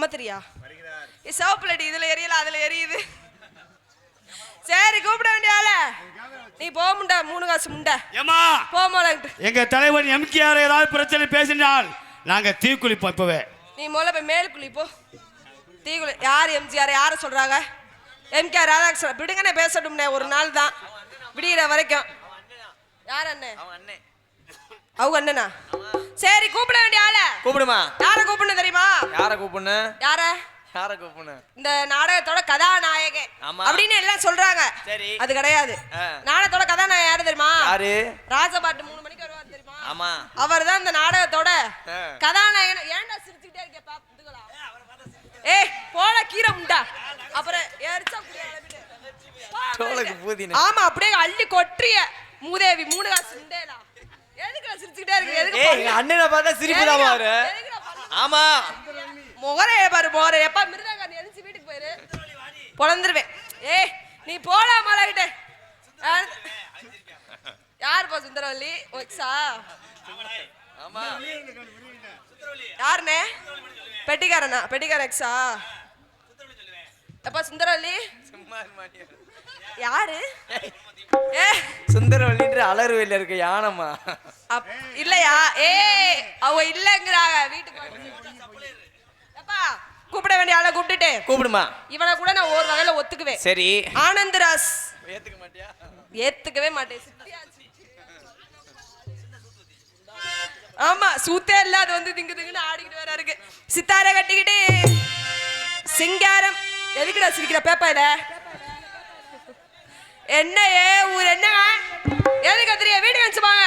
அம்மத்திரியா சிவப்புலடி இதுல எரியல அதுல எரியுது. சரி கூப்பிட வேண்டிய ஆள நீ போக முண்டா 3 காசு முண்டா ஏமா போமாலங்கிட்டு. எங்க தலைவர் எம்கேஆர் ஏதாவது பிரச்சனை பேசினால் நாங்க தீக்குளிப்போம். இப்பவே நீ முதல்ல போய் மேல் குளி போ. தீக்குளி யார் எம்ஜிஆர் யார சொல்றாங்க? எம்கேஆர் ராதாகிருஷ்ணன் விடுங்கண்ணே பேசட்டும்னே ஒரு நாள் தான் விடிகிற வரைக்கும். யார் அண்ணன்? அவங்க அண்ணனா? சரி கூப்பிட வேண்டிய ஆள கூப்பிடுமா. யார கூப்பிடணும் தெரியுமா? யார கூப்பிடணும்? யார கூப்பிடணும்? இந்த நாடகத்தோட கதாநாயகன் அப்படின்னு எல்லாம் சொல்றாங்க. அது கிடையாது. நாடகத்தோட கதாநாயகன் யாரு தெரியுமா? யாரு? ராஜபாட்டு 3 மணிக்கு வருவார் தெரியுமா? ஆமா, அவர் தான் இந்த நாடகத்தோட கதாநாயகன். ஏன்டா சிரிச்சுக்கிட்டே இருக்க பாத்துங்களா? ஏய் போல கீரை முண்டா. அப்புறம் எரிச்சா ஆமா அப்படியே அள்ளி கொட்றிய மூதேவி 3 காசு முண்டேடா. எதுக்கு சிரிச்சுக்கிட்டே இருக்கு? எதுக்கு அண்ணனை பார்த்தா சிரிப்பு தான் வரு. ஆமா முகரே பாரு போற எப்ப மிருதங்க நீ எழுந்து வீட்டுக்கு போயிரு பொளந்துருவேன். ஏய் நீ போடா மலைகிட்ட. யார் பா சுந்தரவல்லி? ஒக்ஸா? ஆமா யாருனே? பெட்டிக்காரனா? பெட்டிக்கார எக்ஸா? எப்பா சுந்தரவல்லி யாரு? ஏ சுந்தரவல்லின்ற அலறுவையில இருக்க யானம்மா இல்லையா? ஏ அவ இல்லங்கறாங்க வீட்டுக்கு. எப்பா கூப்பிட வேண்டிய ஆளை கூப்பிட்டுட்டு கூப்பிடுமா. இவனை கூட நான் ஒரு வகையில ஒத்துக்குவேன். சரி ஆனந்தராஸ் ஏத்துக்க மாட்டியா? ஏத்துக்கவே மாட்டேன். ஆமா சூத்தே இல்ல அது வந்து திங்கு திங்குன்னு ஆடிக்கிட்டு வர இருக்கு. சித்தாரை கட்டிக்கிட்டு சிங்காரம். எதுக்குடா சிரிக்கிற பேப்பாயில? என்ன ஏ ஊர் என்ன? எதுக்கு கத்துறிய? வீடு வச்சுப்பாங்க.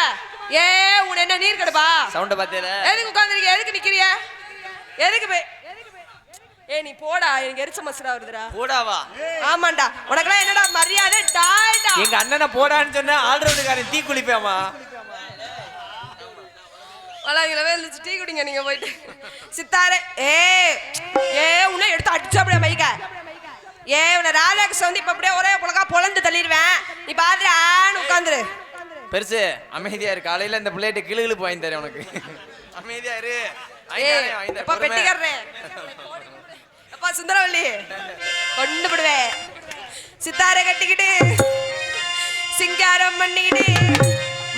ஏ உன் என்ன நீர் கடுப்பா? சவுண்ட பாத்தேல. எதுக்கு உட்கார்ந்திருக்க? எதுக்கு நிக்கிறிய? எதுக்கு போய்? ஏ நீ போடா, எனக்கு எரிச்ச மசுரா வருதுடா. போடாவா? ஆமாண்டா. உனக்கெல்லாம் என்னடா மரியாதை? டாய்டா. எங்க அண்ணனை போடான்னு சொன்னா ஆல்ரவுண்டுக்காரன் டீ குளிப்பேமா. வளாங்கிலவே இருந்துச்சு டீ குடிங்க நீங்க போயிட்டு. சித்தாரே ஏ ஏ உன்னை எடுத்து அடிச்சு அப்படியே மைக்க. ஏ உன்னை ராதாகிருஷ்ணன் வந்து இப்ப அப்படியே ஒரே புலகா பொழந்து தள்ளிடுவேன். நீ பாத்துட்டு ஆன்னு உட்காந்துரு. பெருசு அமைதியா இரு. காலையில இந்த பிளேட் கிளுகிழு வாங்கி தரேன் உனக்கு. அமைதியா இரு. எப்பா பெட்டிக்காரனே. எப்பா சுந்தரவல்லி கொண்டு விடுவேன். சித்தாரை கட்டிக்கிட்டு சிங்காரம் பண்ணிக்கிட்டு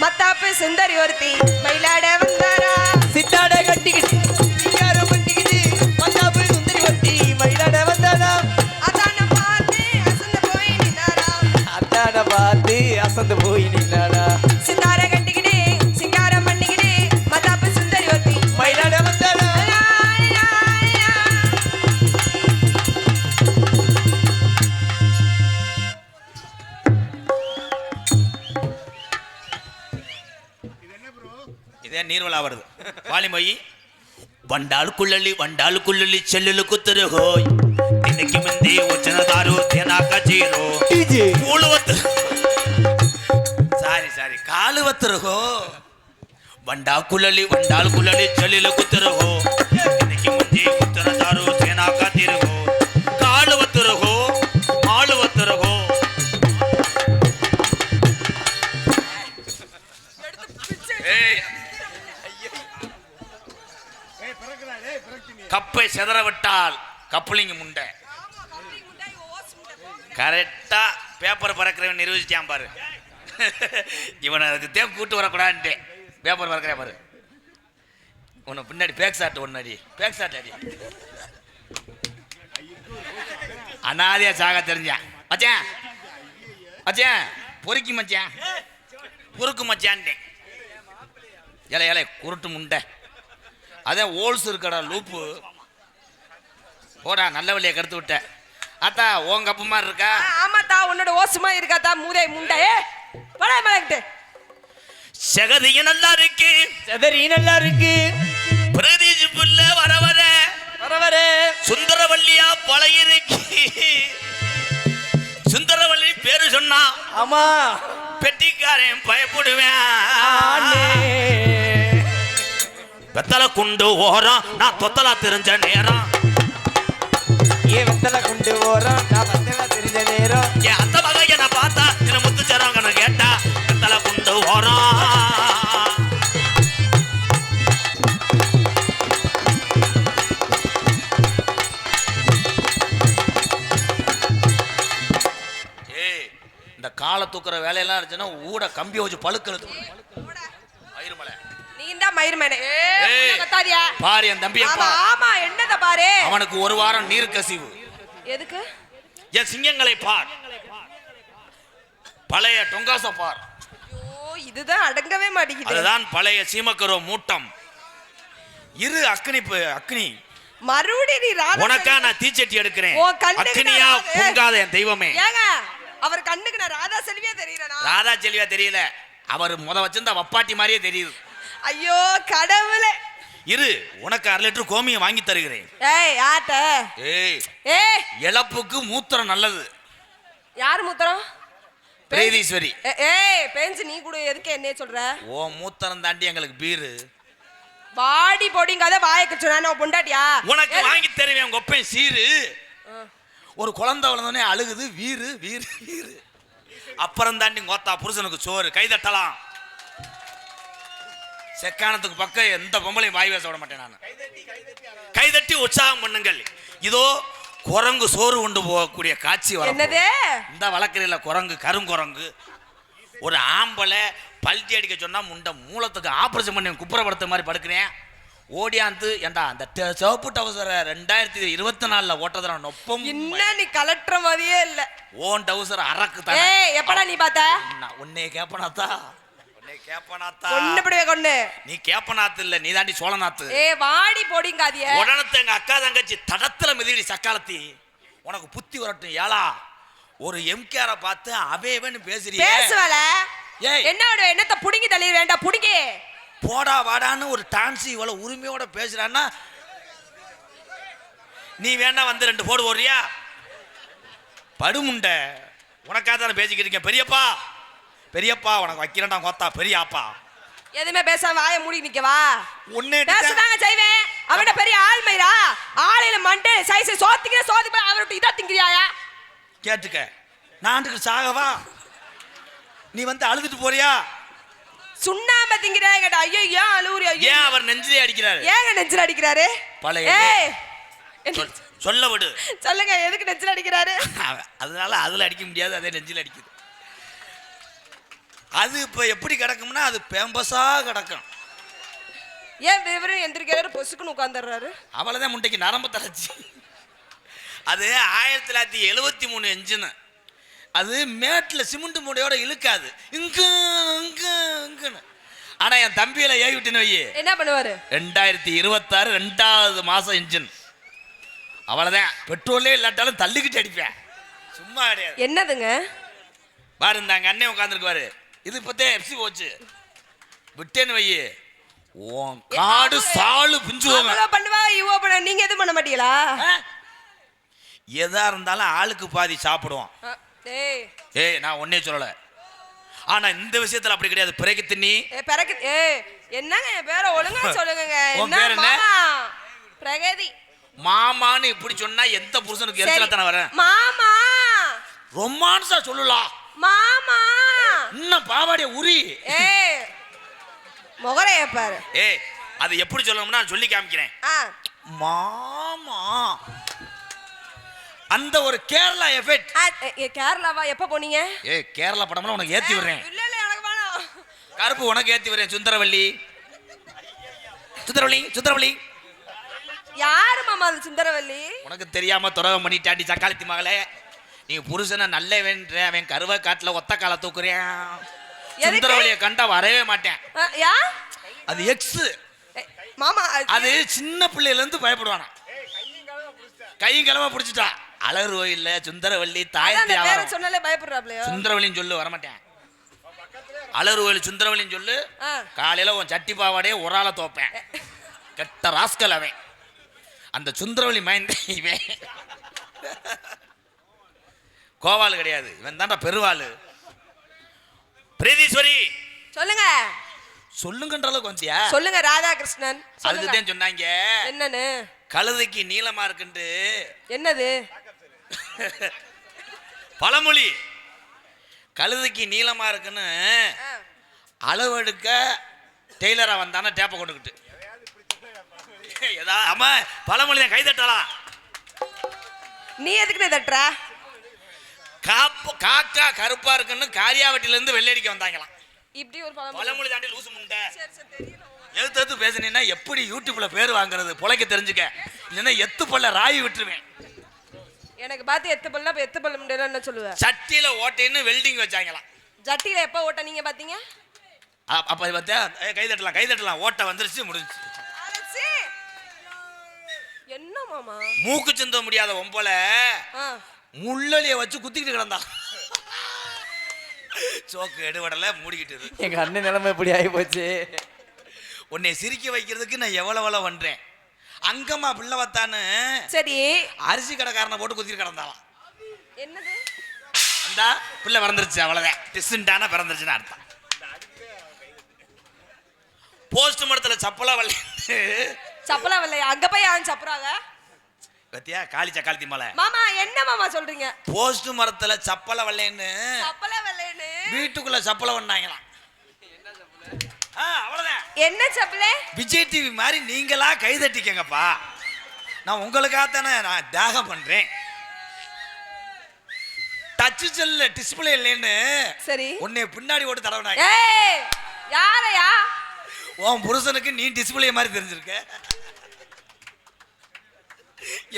மத்தாப்பு சுந்தரி ஒருத்தி மயிலாட வந்தாரா. சித்தாட கட்டிக்கிட்டு சிங்காரம் பண்ணிக்கிட்டு மத்தாப்பு சுந்தரி ஒருத்தி மயிலாட வந்தாரா. அதான பார்த்து அசந்து போய் நின்னாரா. அதான பார்த்து அசந்து போய் நின்னாரா. சித்தாரை கட்டிக்கிட்டு சிங்காரம் பண்ணிக்கிட்டு மத்தாப்பு சுந்தரி ஒருத்தி மயிலாட வந்தாரா. இதே நீர்வலா வருது. வாலிமொழி வண்டாளுக்குள்ளி செல்லுல குத்துரு ஹோய் இன்னைக்கு முந்தி வச்சனதாரு தேனாக்க ஜீரோ கூழுவத்து சாரி காலுவத்துரு ஹோ வண்டாளுக்குள்ளி செல்லுல குத்துரு ஹோ இன்னைக்கு முந்தி வச்சனதாரு தேனாக்க ஜீரோ காலுவத்துரு ஹோ மாலுவத்துரு ஹோ. கப்பை செதறவிட்டால் கப்பலிங்க முண்டை. கரெக்டா பேப்பர் பறக்கிறவன் நிரூபிச்சிட்டான் பாரு. இவனை அதுக்கு தேவை கூட்டு வரக்கூடாதுன்ட்டு பேப்பர் பறக்கிற பாரு. உன்னை பின்னாடி பேக் சாட்டு ஒன்னு பேக் சாட்டு அடி. அனாதையா சாக தெரிஞ்சான் மச்சான். மச்சான் பொறுக்கி மச்சான் பொறுக்கு மச்சான்ட்டேன். இலை குருட்டு முண்டை. அதான் ஓல்ஸ் இருக்கடா லூப்பு. போடா நல்ல வழியை கருத்து விட்ட. அத்தா உன் கப்பு மாதிரி இருக்கா? ஆமாத்தா உன்னோட ஓசுமா இருக்காத்தா மூதே முண்டை. போடா மலங்கிட்டு. செகதிய நல்லா இருக்கு. செதறி நல்லா இருக்கு. பிரதீஜ் புல்ல வர வர சுந்தரவல்லியா பழகிருக்கு. சுந்தரவல்லி பேரு சொன்னா ஆமா பெட்டிக்காரன் பயப்படுவேன். வெத்தலை குண்டு ஓரம் நான் தொத்தலா தெரிஞ்ச நேரம். ஏன் வெத்தலை குண்டு ஓரம் நான் வெத்தலா தெரிஞ்ச நேரம். என் அந்த வகையை நான் பார்த்தா என்ன முத்துச்சராங்கன்னு கேட்டா வெத்தலை குண்டு ஓரம். ஆளை தூக்குற வேலையெல்லாம் இருந்துச்சுன்னா ஊட கம்பியை வச்சு பழுக்கிறது மயிர்மலை. நீ தான் மயிர்மலை. கத்தாதியா பாரு என் தம்பியை. ஆமா என்னத பாரு. அவனுக்கு ஒரு வாரம் நீர் கசிவு. எதுக்கு? என் சிங்கங்களை பார், பழைய டொங்காச பார். ஐயோ இதுதான் அடங்கவே மாட்டேங்குது. அதுதான் பழைய சீமக்கரோ மூட்டம். இரு அக்னி மறுபடியும் நீ ராதா உனக்கா நான் தீச்சட்டி எடுக்கிறேன். அக்னியா பொங்காத என் தெய்வமே. ஏங்க அவர் கண்ணுக்கு நான் ராதா செல்வியா தெரியறேனா? ராதா செல்வியா தெரியல, அவர் முத வச்சிருந்த வப்பாட்டி மாதிரியே தெரியுது. ஐயோ கடவுளே. இரு உனக்கு 1/2 லிட்டர் கோமியம் வாங்கி தருகிறேன். ஏய் யாட்ட? ஏய் இழப்புக்கு மூத்திரம் நல்லது. யார் மூத்திரம்? பிரேதீஸ்வரி. ஏய் பேஞ்சு நீ கூட எதுக்கு என்ன சொல்ற? ஓ மூத்திரம் தாண்டி எங்களுக்கு பீரு. வாடி போடிங்காத வாயக்கு சொன்னா பொண்டாட்டியா? உனக்கு வாங்கி தருவேன் உங்க ஒப்பேன் சீரு. ஒரு குழந்தை வளர்ந்தோடனே அழுகுது வீரு வீரு வீரு. அப்புறம் தாண்டி கோத்தா புருஷனுக்கு சோறு. கைதட்டலாம். செக்கானத்துக்கு பக்கம் எந்த பொம்பளையும் வாய் பேச விட மாட்டேன் நான். கைதட்டி உற்சாகம் பண்ணுங்கள். இதோ குரங்கு சோறு கொண்டு போகக்கூடிய காட்சி வரும். என்னது இந்த வழக்கில் குரங்கு கருங்குரங்கு ஒரு ஆம்பளை பல்ட்டி அடிக்க சொன்னா முண்டை மூலத்துக்கு ஆபரேஷன் பண்ணி குப்புறப்படுத்த மாதிரி படுக்கிறேன். ஓடியாந்து ஏண்டா அந்த சிவப்பு டவுசரை 2024 ஓட்டதுல நொப்பம். என்ன நீ கலெக்டர் மாதிரியே இல்ல. ஓன் டவுசர் அரக்கு தான். ஏய் எப்படா நீ பாத்த? உன்னை கேப்பனாத்தா நீ கேப்பனாத்து இல்ல, நீ தாண்டி சோழநாத்து. வாடி போடிங்காதிய. உடனே எங்க அக்கா தங்கச்சி தடத்துல மிதிடி சக்காலத்தி. உனக்கு புத்தி வரட்டும் ஏலா. ஒரு எம்கேர பார்த்து அவேவன்னு பேசுறீங்க. பேசுவல என்னத்த புடிங்கி தள்ளி வேண்டாம் புடிங்கி போடா வாடான்னு ஒரு டான்ஸ் இவ்வளவு உரிமையோட பேசுறான்னா நீ வேணா வந்து 2 போடு போடுறியா? படுமுண்டை உனக்காக தானே பேசிக்கிட்டு இருக்கேன். பெரியப்பா பெரியப்பா உனக்கு வைக்கிறேன்டா கோத்தா பெரியப்பா. எதுவுமே பேசாம வாயை மூடி நிக்கவா? உன்னை பேசுதாங்க செய்வேன். அவன்கிட்ட பெரிய ஆள்மைரா ஆளையில மண்டே சைஸ் சோத்திக்கிற சோதிப்பா. அவர்கிட்ட இதா திங்கிறியாயா? கேட்டுக்க நாண்டுக்கு சாகவா? நீ வந்து அழுதுட்டு போறியா? சுண்ணாம திங்கிறாங்க. ஐயோ ஏன் அழுவுறியா? ஏன் அவர் நெஞ்சிலே அடிக்கிறாரு? ஏங்க நெஞ்சில அடிக்கிறாரு? சொல்ல விடு. சொல்லுங்க எதுக்கு நெஞ்சில அடிக்கிறாரு? அதனால அதுல அடிக்க முடியாது, அதே நெஞ்சில அடிக்குது. அது இப்ப எப்படி கிடக்கும்னா அது பேம்பஸா கிடக்கும். ஏன் விவரம் எந்திரிக்கிறாரு பொசுக்குன்னு உட்கார்ந்துடுறாரு? அவ்வளவுதான் முட்டைக்கு நரம்பு தளர்ச்சி. அது 1973 என்ஜின். அது மேட்ல சிமெண்ட் மூடையோட இழுக்காது. இங்குன்னு. ஆனா என் தம்பியில ஏவி விட்டுன்னு வை என்ன பண்ணுவாரு? 2026 2வது மாசம் என்ஜின். அவ்வளவுதான். பெட்ரோலே இல்லாட்டாலும் தள்ளிக்கிட்டு அடிப்பேன். சும்மா கிடையாது. என்னதுங்க பாரு இந்த அங்க அண்ணன் உட்காந்துருக்குவாரு. இது இப்பத்தே எப்சி போச்சு விட்டேன்னு வை ஓன் காடு சாலு பிஞ்சுவாங்க. பண்ணுவா இவோ பண்ண. நீங்க எதுவும் பண்ண மாட்டீங்களா? எதா இருந்தாலும் ஆளுக்கு பாதி சாப்பிடுவோம். ஏய் நான் ஒன்னே சொல்லல. ஆனா இந்த விஷயத்துல அப்படி கிடையாது. பிறகு தின்னி என்னங்க என் பேரை ஒழுங்கா சொல்லுங்க. உன் பேர் என்ன? பிரகதி. மாமான்னு இப்படி சொன்னா எந்த புருஷனுக்கு எரிச்சலா தானே வர? மாமா ரொமான்ஸா சொல்லலாம். மாமா இன்னும் பாவாடிய உரி. முகரைய பாரு. அது எப்படி சொல்லணும்னா சொல்லி காமிக்கிறேன். மாமா அந்த ஒரு கேரளா எஃபெக்ட். கேரளாவா? எப்ப போனீங்க? கேரளா படம்லாம் உனக்கு ஏத்தி விடுறேன். இல்ல இல்ல எனக்கு வேணாம். கருப்பு உனக்கு ஏத்தி விடுறேன். சுந்தரவள்ளி சுந்தரவள்ளி சுந்தரவள்ளி. யாரு மாமா அது சுந்தரவள்ளி? உனக்கு தெரியாம துறவம் பண்ணிட்டாண்டி சக்காலத்தி மகளே. நீ புருஷனை நல்ல வேண்ட அவன் கருவ காட்டுல ஒத்த கால தூக்குறேன். சுந்தரவள்ளிய கண்டா வரவே மாட்டேன். அது எக்ஸ் மாமா. அது சின்ன பிள்ளையில இருந்து பயப்படுவானா. கையும் கிளம்ப பிடிச்சிட்டா. அழகு கோயில்ல சுந்தரவள்ளி தாயத்தை சொன்னாலே பயப்படுறாப்லையோ. சுந்தரவள்ளின்னு சொல்லு வரமாட்டேன். அழகு கோயில் சுந்தரவள்ளின்னு சொல்லு. காலையில உன் சட்டி பாவாடையே ஒரு ஆளை தோப்பேன். கெட்ட ராஸ்கல் அவன். அந்த சுந்தரவள்ளி மைண்ட் இவன் கோவால் கிடையாது. இவன் தான்டா பெருவாள். பிரீதீஸ்வரி சொல்லுங்க. சொல்லுங்கன்ற அளவுக்கு வந்தியா? சொல்லுங்க ராதாகிருஷ்ணன். அதுதான் சொன்னாங்க. என்னன்னு? கழுதைக்கு நீளமா இருக்குண்டு. என்னது பழமொழி? கழுதைக்கு நீளமா இருக்குன்னு அளவெடுக்க டெய்லரா வந்தான டேப்பை கொண்டுக்கிட்டு ஏதாவது அம்மா பழமொழி தான். கை தட்டலாம். நீ எதுக்கு தட்டுற? காக்கா கருப்பா இருக்குன்னு காரியாவட்டில இருந்து வெள்ளடிக்க வந்தாங்களாம். இப்படி ஒரு பழமொழி தாண்டி லூசு முண்டை. எழுத்து பேசுனீங்கன்னா எப்படி யூடியூப்ல பேர் வாங்குறது பொழைக்க தெரிஞ்சுக்க. இல்லைன்னா எத்து பல்ல ராய் விட்டுருவேன். எனக்கு பார்த்து எத்து பல்ல முண்டை என்ன சொல்லுவேன். சட்டியில ஓட்டைன்னு வெல்டிங் வச்சாங்களாம். சட்டியில எப்ப ஓட்ட நீங்க பாத்தீங்க? அப்ப பார்த்தா கைதட்டலாம் ஓட்ட வந்துருச்சு முடிஞ்சு. என்ன மாமா மூக்கு சிந்த முடியாத ஒம்போல முள்ளலிய வச்சு குத்திக்கிட்டு கிடந்தா. சோக்கு எடுவடல மூடிக்கிட்டு. எங்க அண்ணன் நிலைமை இப்படி ஆகி போச்சு. உன்னை சிரிக்க வைக்கிறதுக்கு நான் எவ்வளவு பண்றேன். அங்கம்மா பிள்ளை வத்தான்னு சரி அரிசி கடைக்காரனை போட்டு குத்திட்டு கிடந்தாலாம். என்னது அந்த பிள்ளை பிறந்துருச்சு அவ்வளவுதான். டிஸ்டன்டான பிறந்துருச்சுன்னு அர்த்தம். போஸ்ட் மரத்துல சப்பலா வரல அங்க போய் யாரும் சப்புறாங்க பத்தியா காளி சக்காலத்தி மலை. மாமா என்ன மாமா சொல்றீங்க? போஸ்ட் மரத்துல சப்பல வல்லேன்னு வீட்டுக்குள்ள சப்பல வந்தாங்களாம். அவ்வளவுதான். என்ன சப்பல? விஜய் டிவி மாதிரி நீங்களா கைதட்டிக்கங்கப்பா. நான் உங்களுக்காகத்தானே நான் தியாகம் பண்றேன். டச் செல்ல டிஸ்பிளே இல்லைன்னு சரி உன்னை பின்னாடி ஓட்டு தடவினாங்க. யாரையா? உன் புருஷனுக்கு நீ டிஸ்பிளே மாதிரி தெரிஞ்சிருக்க.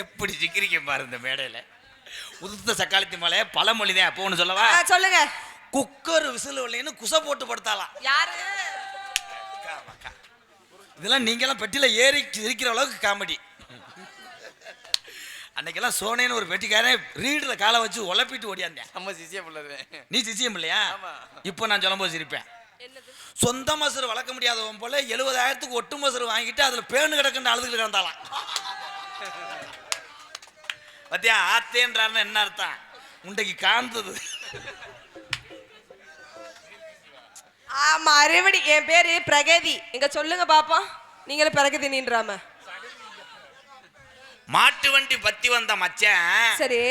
எப்படி சிக்கிரிக்க பாரு இந்த மேடையில. உதுத்த சக்காலத்தி மலை பழமொழிதான். அப்போ ஒண்ணு சொல்லவா? சொல்லுங்க. குக்கர் விசில் இல்லைன்னு குசை போட்டு படுத்தாலாம். யாரு? இதெல்லாம் நீங்கெல்லாம் பெட்டியில ஏறி இருக்கிற அளவுக்கு காமெடி. அன்னைக்கெல்லாம் சோனேன்னு ஒரு பெட்டிக்காரன் ரீடர்ல காலை வச்சு உழப்பிட்டு ஓடியாந்தேன். நம்ம சிசியம் இல்ல. நீ சிசியம் இல்லையா? இப்போ நான் சொல்லும்போது சிரிப்பேன். சொந்த மசரு வளர்க்க முடியாதவன் போல 70,000க்கு ஒட்டு மசரு வாங்கிட்டு அதுல பேணு கிடக்குன்னு அழுதுகிட்டு கிடந்தாலாம். பத்தியா ஆத்தேன்றாருன்னு என்ன அர்த்தம்? முண்டைக்கு காந்தது. ஆமா அறுவடி. என் பேரு பிரகதி. இங்க சொல்லுங்க பாப்போம். நீங்களும் பிரகதி நின்றாம மாட்டு வண்டி பத்தி வந்த மச்சான் சரி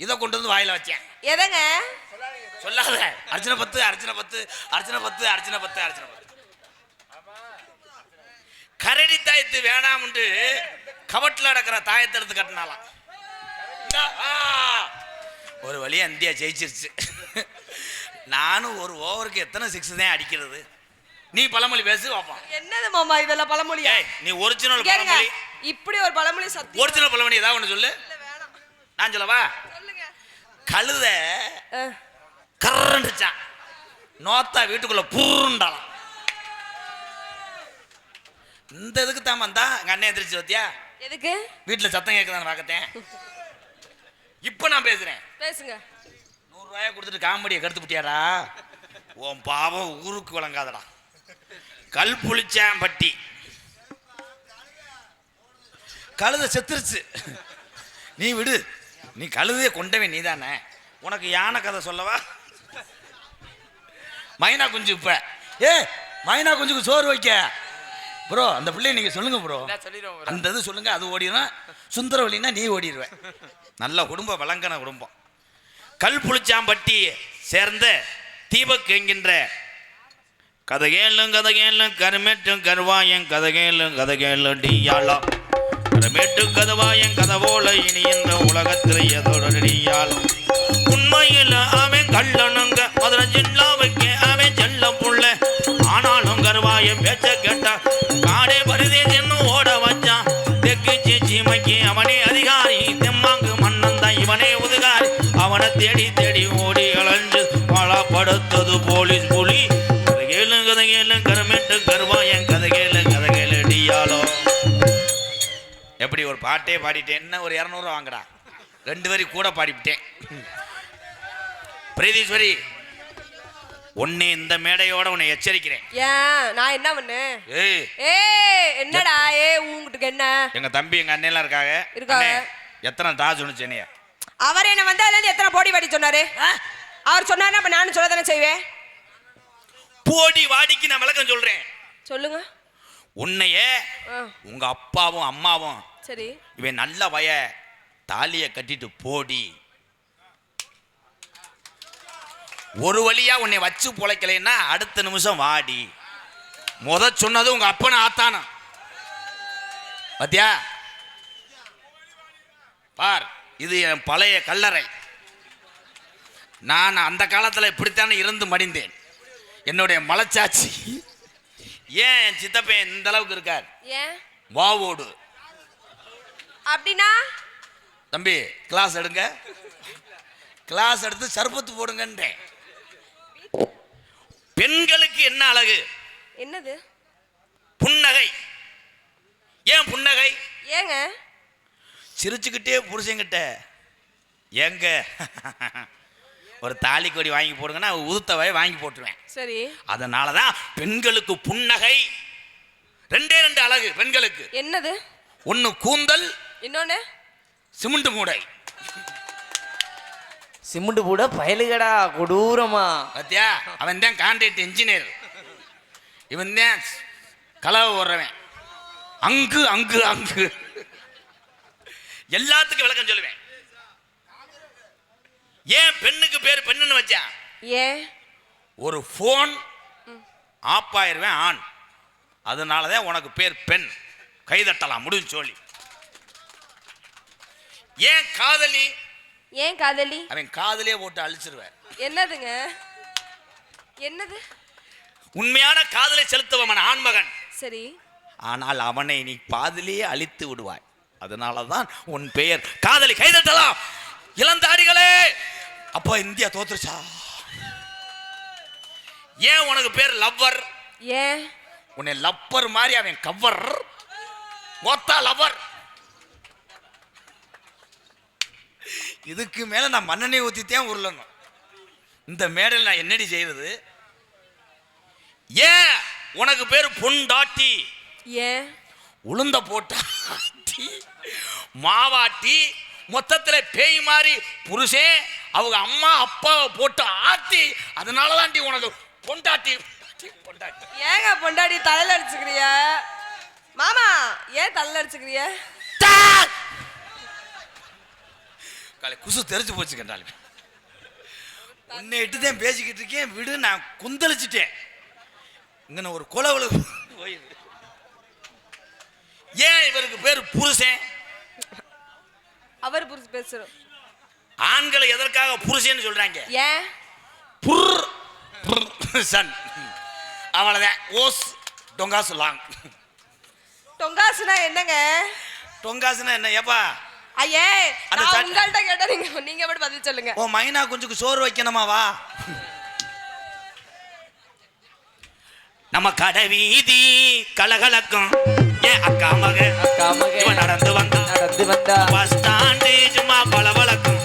இத கொண்டு வந்து வாயில வச்சேன். எதங்க? சொல்லாத. அர்ச்சனை பத்து அர்ச்சனை பத்து அர்ச்சனை பத்து அர்ச்சனை பத்து அர்ச்சனை பத்து. கரடி தாயத்து வேணாம்னு கவட்டில் அடக்கிற தாயத்தை எடுத்து கட்டினாலாம். ஒரு வழியா இந்தியா ஜெயிச்சிருச்சு. நானும் ஒரு ஓவருக்கு எத்தனை 6 தான் அடிக்கிறது. நீ பழமொழி பேசு பாப்போம். என்னது மாமா இதெல்லாம் பழமொழி? நீ ஒரிஜினல் பழமொழி. இப்படி ஒரு பழமொழி சத்தியம். ஒரிஜினல் பழமொழி ஏதாவது ஒன்று சொல்லு. நான் சொல்லவா? சொல்லுங்க. கழுத கரண்டுச்சான் நோத்தா வீட்டுக்குள்ள பூண்டாலாம். இந்த இதுக்கு தான் வந்தா எங்க அண்ணன் எந்திரிச்சு வத்தியா? எதுக்கு? வீட்டுல சத்தம் கேட்குதான்னு பார்க்கத்தேன். இப்ப நான் பேசுறேன். பேசுங்க. 100 ரூபாயை கொடுத்துட்டு காமெடியை கெடுத்து விட்டியாடா. உன் பாவம் ஊருக்கு வழங்காதடா. கல் புளிச்சாம்பட்டி கழுத செத்துருச்சு. நீ விடு. நீ கழுதைய கொண்டவே நீ தானே. உனக்கு யானை கதை சொல்லவா? மைனா குஞ்சு. இப்ப மைனா குஞ்சுக்கு சோறு வைக்க ப்ரோ அந்த பிள்ளைய நீங்க சொல்லுங்க ப்ரோ. அந்த இது சொல்லுங்க. அது ஓடிடும். சுந்தரவழின்னா நீ ஓடிடுவேன். நல்ல குடும்பம், வழங்கன குடும்பம். கல் புளிச்சாம்பட்டி சேர்ந்த தீபக் என்கின்ற கதகேலும் கதகேலும் கருமேட்டும் கருவாயன் கதகேலும் கதகேலும் டியாலம் கருமேட்டும் கதவாயன் கதவோல இனி இந்த உலகத்தில் எதோடியாலம். உண்மையில் அவன் கள்ளனுங்க மதுரை ஜில்லாவுக்கு அவன் செல்ல புள்ள. ஆனாலும் கருவாய பேச்ச கேட்டா காடே பருதே சென்னு ஓட வச்சான். தெற்கு சீமைக்கு அவனே அதிகாரி. தெம்மாங்கு மன்னன் தான் இவனே உதுகாரி. அவனை தேடி தேடி ஓடி அலைஞ்சு பலப்படுத்தது போலீஸ் புலி. கதகேலும் கதகேலும் கருமேட்டு கருவாயன் கதகேலும் கதகேலு டியாலோ. எப்படி ஒரு பாட்டே பாடிட்டேன். என்ன ஒரு 200 ரூபா வாங்கடா. 2 வரி கூட பாடிவிட்டேன். பிரீதீஸ்வரி உன்னை இந்த மேடையோட உன்னை எச்சரிக்கிறேன். ஏன் நான் என்ன பண்ணேன்? என்னடா உங்களுக்கு என்ன? எங்க தம்பி எங்க அண்ணெல்லாம் இருக்காங்க. எத்தனை தா சொன்னுச்சு நீ? அவர் என்ன வந்தா எத்தனை போடி வாடி சொன்னாரு? அவர் சொன்னாரு அப்ப நானும் சொல்ல தானே செய்வேன். போடி வாடிக்கு நான் விளக்கம் சொல்றேன். சொல்லுங்க. உன்னையே உங்க அப்பாவும் அம்மாவும் சரி இவன் நல்ல வய தாலிய கட்டிட்டு போடி. ஒரு வழியா உன்னை வச்சு பொழைக்கலைன்னா அடுத்த நிமிஷம் வாடி. சொன்னது உங்க அப்பன ஆத்தானா பாத்தியா? பார் இது என் பழைய கல்லறை. நான் அந்த காலத்தில் இப்படித்தானே இருந்து மடிந்தேன். என்னுடைய மலைச்சாட்சி ஏன் என் சித்தப்பன் இந்த அளவுக்கு இருக்கார்? ஏன் வாவோடு அப்படின்னா தம்பி கிளாஸ் எடுங்க, கிளாஸ் எடுத்து சர்பத்து போடுங்கன்றேன். பெண்களுக்கு என்ன அழகு? என்னது? புன்னகை. ஏன் புன்னகை? ஏங்க சிரிச்சுக்கிட்டே புருஷங்கிட்ட ஏங்க ஒரு தாலி கொடி வாங்கி போடுங்கன்னா உதுத்தவை வாங்கி போட்டுருவேன். சரி. அதனாலதான் பெண்களுக்கு புன்னகை. ரெண்டே ரெண்டு அழகு பெண்களுக்கு. என்னது? ஒன்னு கூந்தல், இன்னொன்னு சிமெண்ட் மூடை. சிமெண்ட் கூட பயலுகடா கொடூரமா. பாத்தியா, அவன் தான் கான்ட்ராக்ட் இன்ஜினியர், இவன் தான் கலவை ஓடுறவன். அங்கு அங்கு அங்கு எல்லாத்துக்கும் விளக்கம் சொல்லுவேன். ஏன் பெண்ணுக்கு பேர் பெண்ணுன்னு வச்சா? ஏன் ஒரு போன் ஆப் ஆயிருவேன் ஆண், அதனாலதான் உனக்கு பேர் பெண். கைதட்டலாம் முடிஞ்சு சொல்லி. ஏன் காதலி? ஏன் காதலி? அவன் காதலியே போட்டு அழிச்சிருவேன். என்னதுங்க? என்னது? உண்மையான காதலை செலுத்துவன் ஆண்மகன். சரி. ஆனால் அவனை நீ பாதிலேயே அழித்து விடுவாய். அதனாலதான் உன் பெயர் காதலி. கைதட்டலாம் இளந்தாடிகளே. அப்ப இந்தியா தோத்துருச்சா? ஏன் உனக்கு பேர் லவ்வர்? ஏன் உன்னை லப்பர் மாதிரி அவன் கவர் மொத்தா லவர். இதுக்கு மேல நான் மண்ணெண்ணெய் ஊத்தித்தான் உருளணும். இந்த மேடையில் நான் என்னடி செய்யறது? ஏன் உனக்கு பேர் பொண்டாட்டி? ஏன் உளுந்த போட்டாட்டி மாவாட்டி மொத்தத்தில் பேய் மாதிரி புருஷன் அவங்க அம்மா அப்பாவை போட்டு ஆட்டி, அதனாலதான் உனக்கு பொண்டாட்டி. பொண்டாட்டி ஏங்க பொண்டாட்டி தலையில அடிச்சுக்கிறிய? மாமா ஏன் தலையில அடிச்சுக்கிறிய? காலை குசு தெரிஞ்சு போச்சு கண்டாலே. உன்னை இட்டுதான் பேசிக்கிட்டு இருக்கேன், விடு. நான் குந்தளிச்சுட்டேன். இங்க ஒரு கொலவளு போயிரு. ஏன் இவருக்கு பேர் புருஷன்? அவர் புருஷன் பேசுறோம். ஆண்களை எதற்காக புருஷன் சொல்றாங்க? ஏன் சன் அவ்வளவுதான். Hose டொங்காசு long. டொங்காசுனா என்னங்க? டொங்காசுனா என்ன? ஏப்பா ஐயே, நான் உங்கள்ட்ட கேட்டா நீங்க எப்படி பதில் சொல்லுங்க. ஓ மைனா குஞ்சுக்கு சோறு வைக்கணுமா? வா. நம்ம கடை வீதி கலகலக்கும். ஏன் அக்கா மக இவன் நடந்து வந்தா பஸ் ஸ்டாண்டு சும்மா பளபளக்கும்.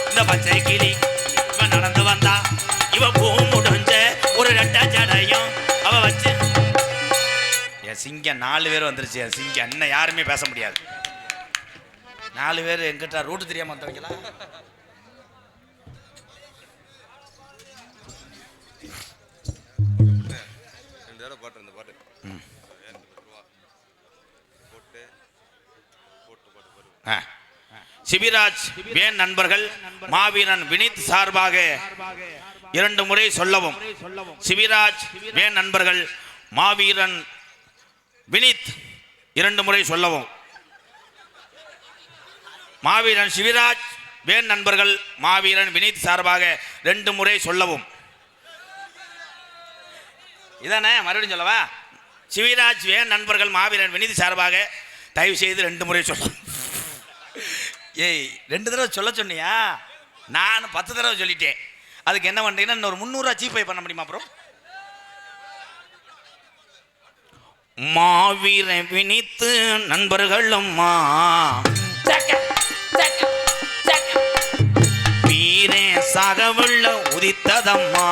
இந்த பச்சை கிளி இவன் நடந்து வந்தா, இவ பூ முடிஞ்ச ஒரு ரெட்ட ஜடையும் அவ வச்சு. என் சிங்கம் 4 பேர் வந்துருச்சு. என் சிங்கம் என்ன யாருமே பேச முடியாது. 4 பேர் எங்கிட்ட ரூட்டு தெரியாம வந்தவங்களா? சிபிராஜ் வேன் நண்பர்கள் மாவீரன் வினித் சார்பாக 2 முறை சொல்லவும். சிபிராஜ் வேன் நண்பர்கள் மாவீரன் வினித் 2 முறை சொல்லவும். மாவீரன் சிவிராஜ் வேன் நண்பர்கள் மாவீரன் வினித் சார்பாக 2 முறை சொல்லவும். இதானே? மறுபடியும் சொல்லவா? சிவிராஜ் வேன் நண்பர்கள் மாவீரன் வினித் சார்பாக தயவு செய்து 2 முறை சொல்லவும். ஏய் 2 தடவை சொல்ல சொன்னியா? நான் 10 தடவை சொல்லிட்டேன். அதுக்கு என்ன பண்றீங்கன்னா இன்னொரு 300 சீப்பை பண்ண முடியுமா? அப்புறம் மாவீரன் வினித்து நண்பர்களம்மா வீரே சாகவுள்ள உதித்ததம்மா.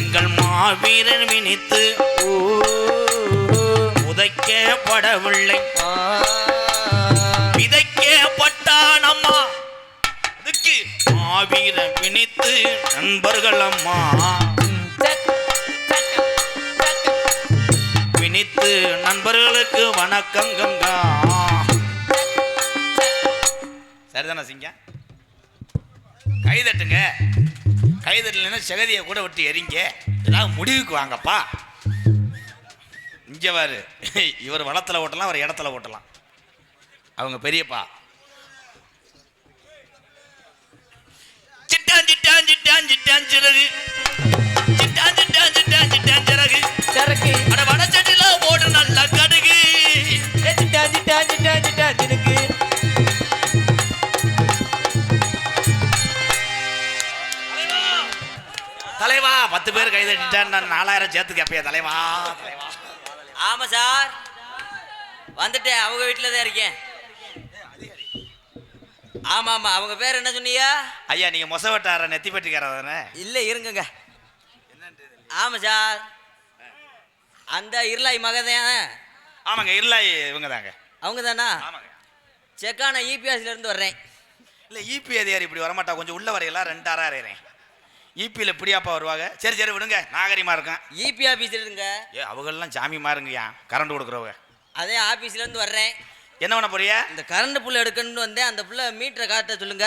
எங்கள் மாவீரன் வினித்து உதைக்கப்படவில்லை, விதைக்கப்பட்டான் அம்மா. அதுக்கு மாவீரன் வினித்து நண்பர்கள் அம்மா. வினித்து நண்பர்களுக்கு வணக்கம் கங்கா. சரிதானா சிங்கம்? கைதட்டுங்க. கைதட்டலைன்னா செகதியை கூட விட்டு எரிங்க. எல்லாம் முடிவுக்கு வாங்கப்பா. இங்கே பாரு, இவர் வளத்தில் ஓட்டலாம், அவர் இடத்துல ஓட்டலாம். அவங்க பெரியப்பா சிட்டான் சிட்டான் சிறகு சிட்டான் சிட்டான் சிட்டான் சிட்டான் சிறகு சரக்கு அட வடச்சட்டில போடு நல்ல கடுகு சிட்டா சிட்டா சிட்டா சிட்டா சினுக்கு தலைவா 10 பேர் கை தட்டிட்டேன் நான் 4000 சேர்த்து கேப்பையா தலைவா தலைவா. ஆமா சார் வந்துட்டேன் அவங்க வீட்டில் தான் இருக்கேன். ஆமா ஆமா அவங்க பேர் என்ன சொன்னீங்க? ஐயா நீங்க மொசவட்டார நெத்தி பெட்டிக்கார தானே? இல்ல இருங்கங்க. ஆமா சார் அந்த இருளாய் மகதான். ஆமாங்க இருளாய் இவங்க தாங்க. அவங்க தானா? ஆமாங்க. செக்கான இபிஎஸ்ல இருந்து வர்றேன். இல்ல இபி அதிகாரி இப்படி வரமாட்டா, கொஞ்சம் உள்ள வரையெல்லாம் 2 ஆறா அறிறேன். இபியில் இப்படியாப்பா வருவாங்க. சரி சரி விடுங்க, நாகரிகமா இருக்கும். இபி ஆபீஸ்ல இருங்க. அவங்கெல்லாம் சாமி மாறுங்கய்யா, கரண்ட் கொடுக்குறவங்க. அதே ஆபீஸ்ல இருந்து வர்றேன். என்ன பண்ண போறியா? இந்த கரண்ட் புள்ள எடுக்கணும்னு வந்தேன். அந்த புள்ள மீட்டரை காட்ட சொல்லுங்க.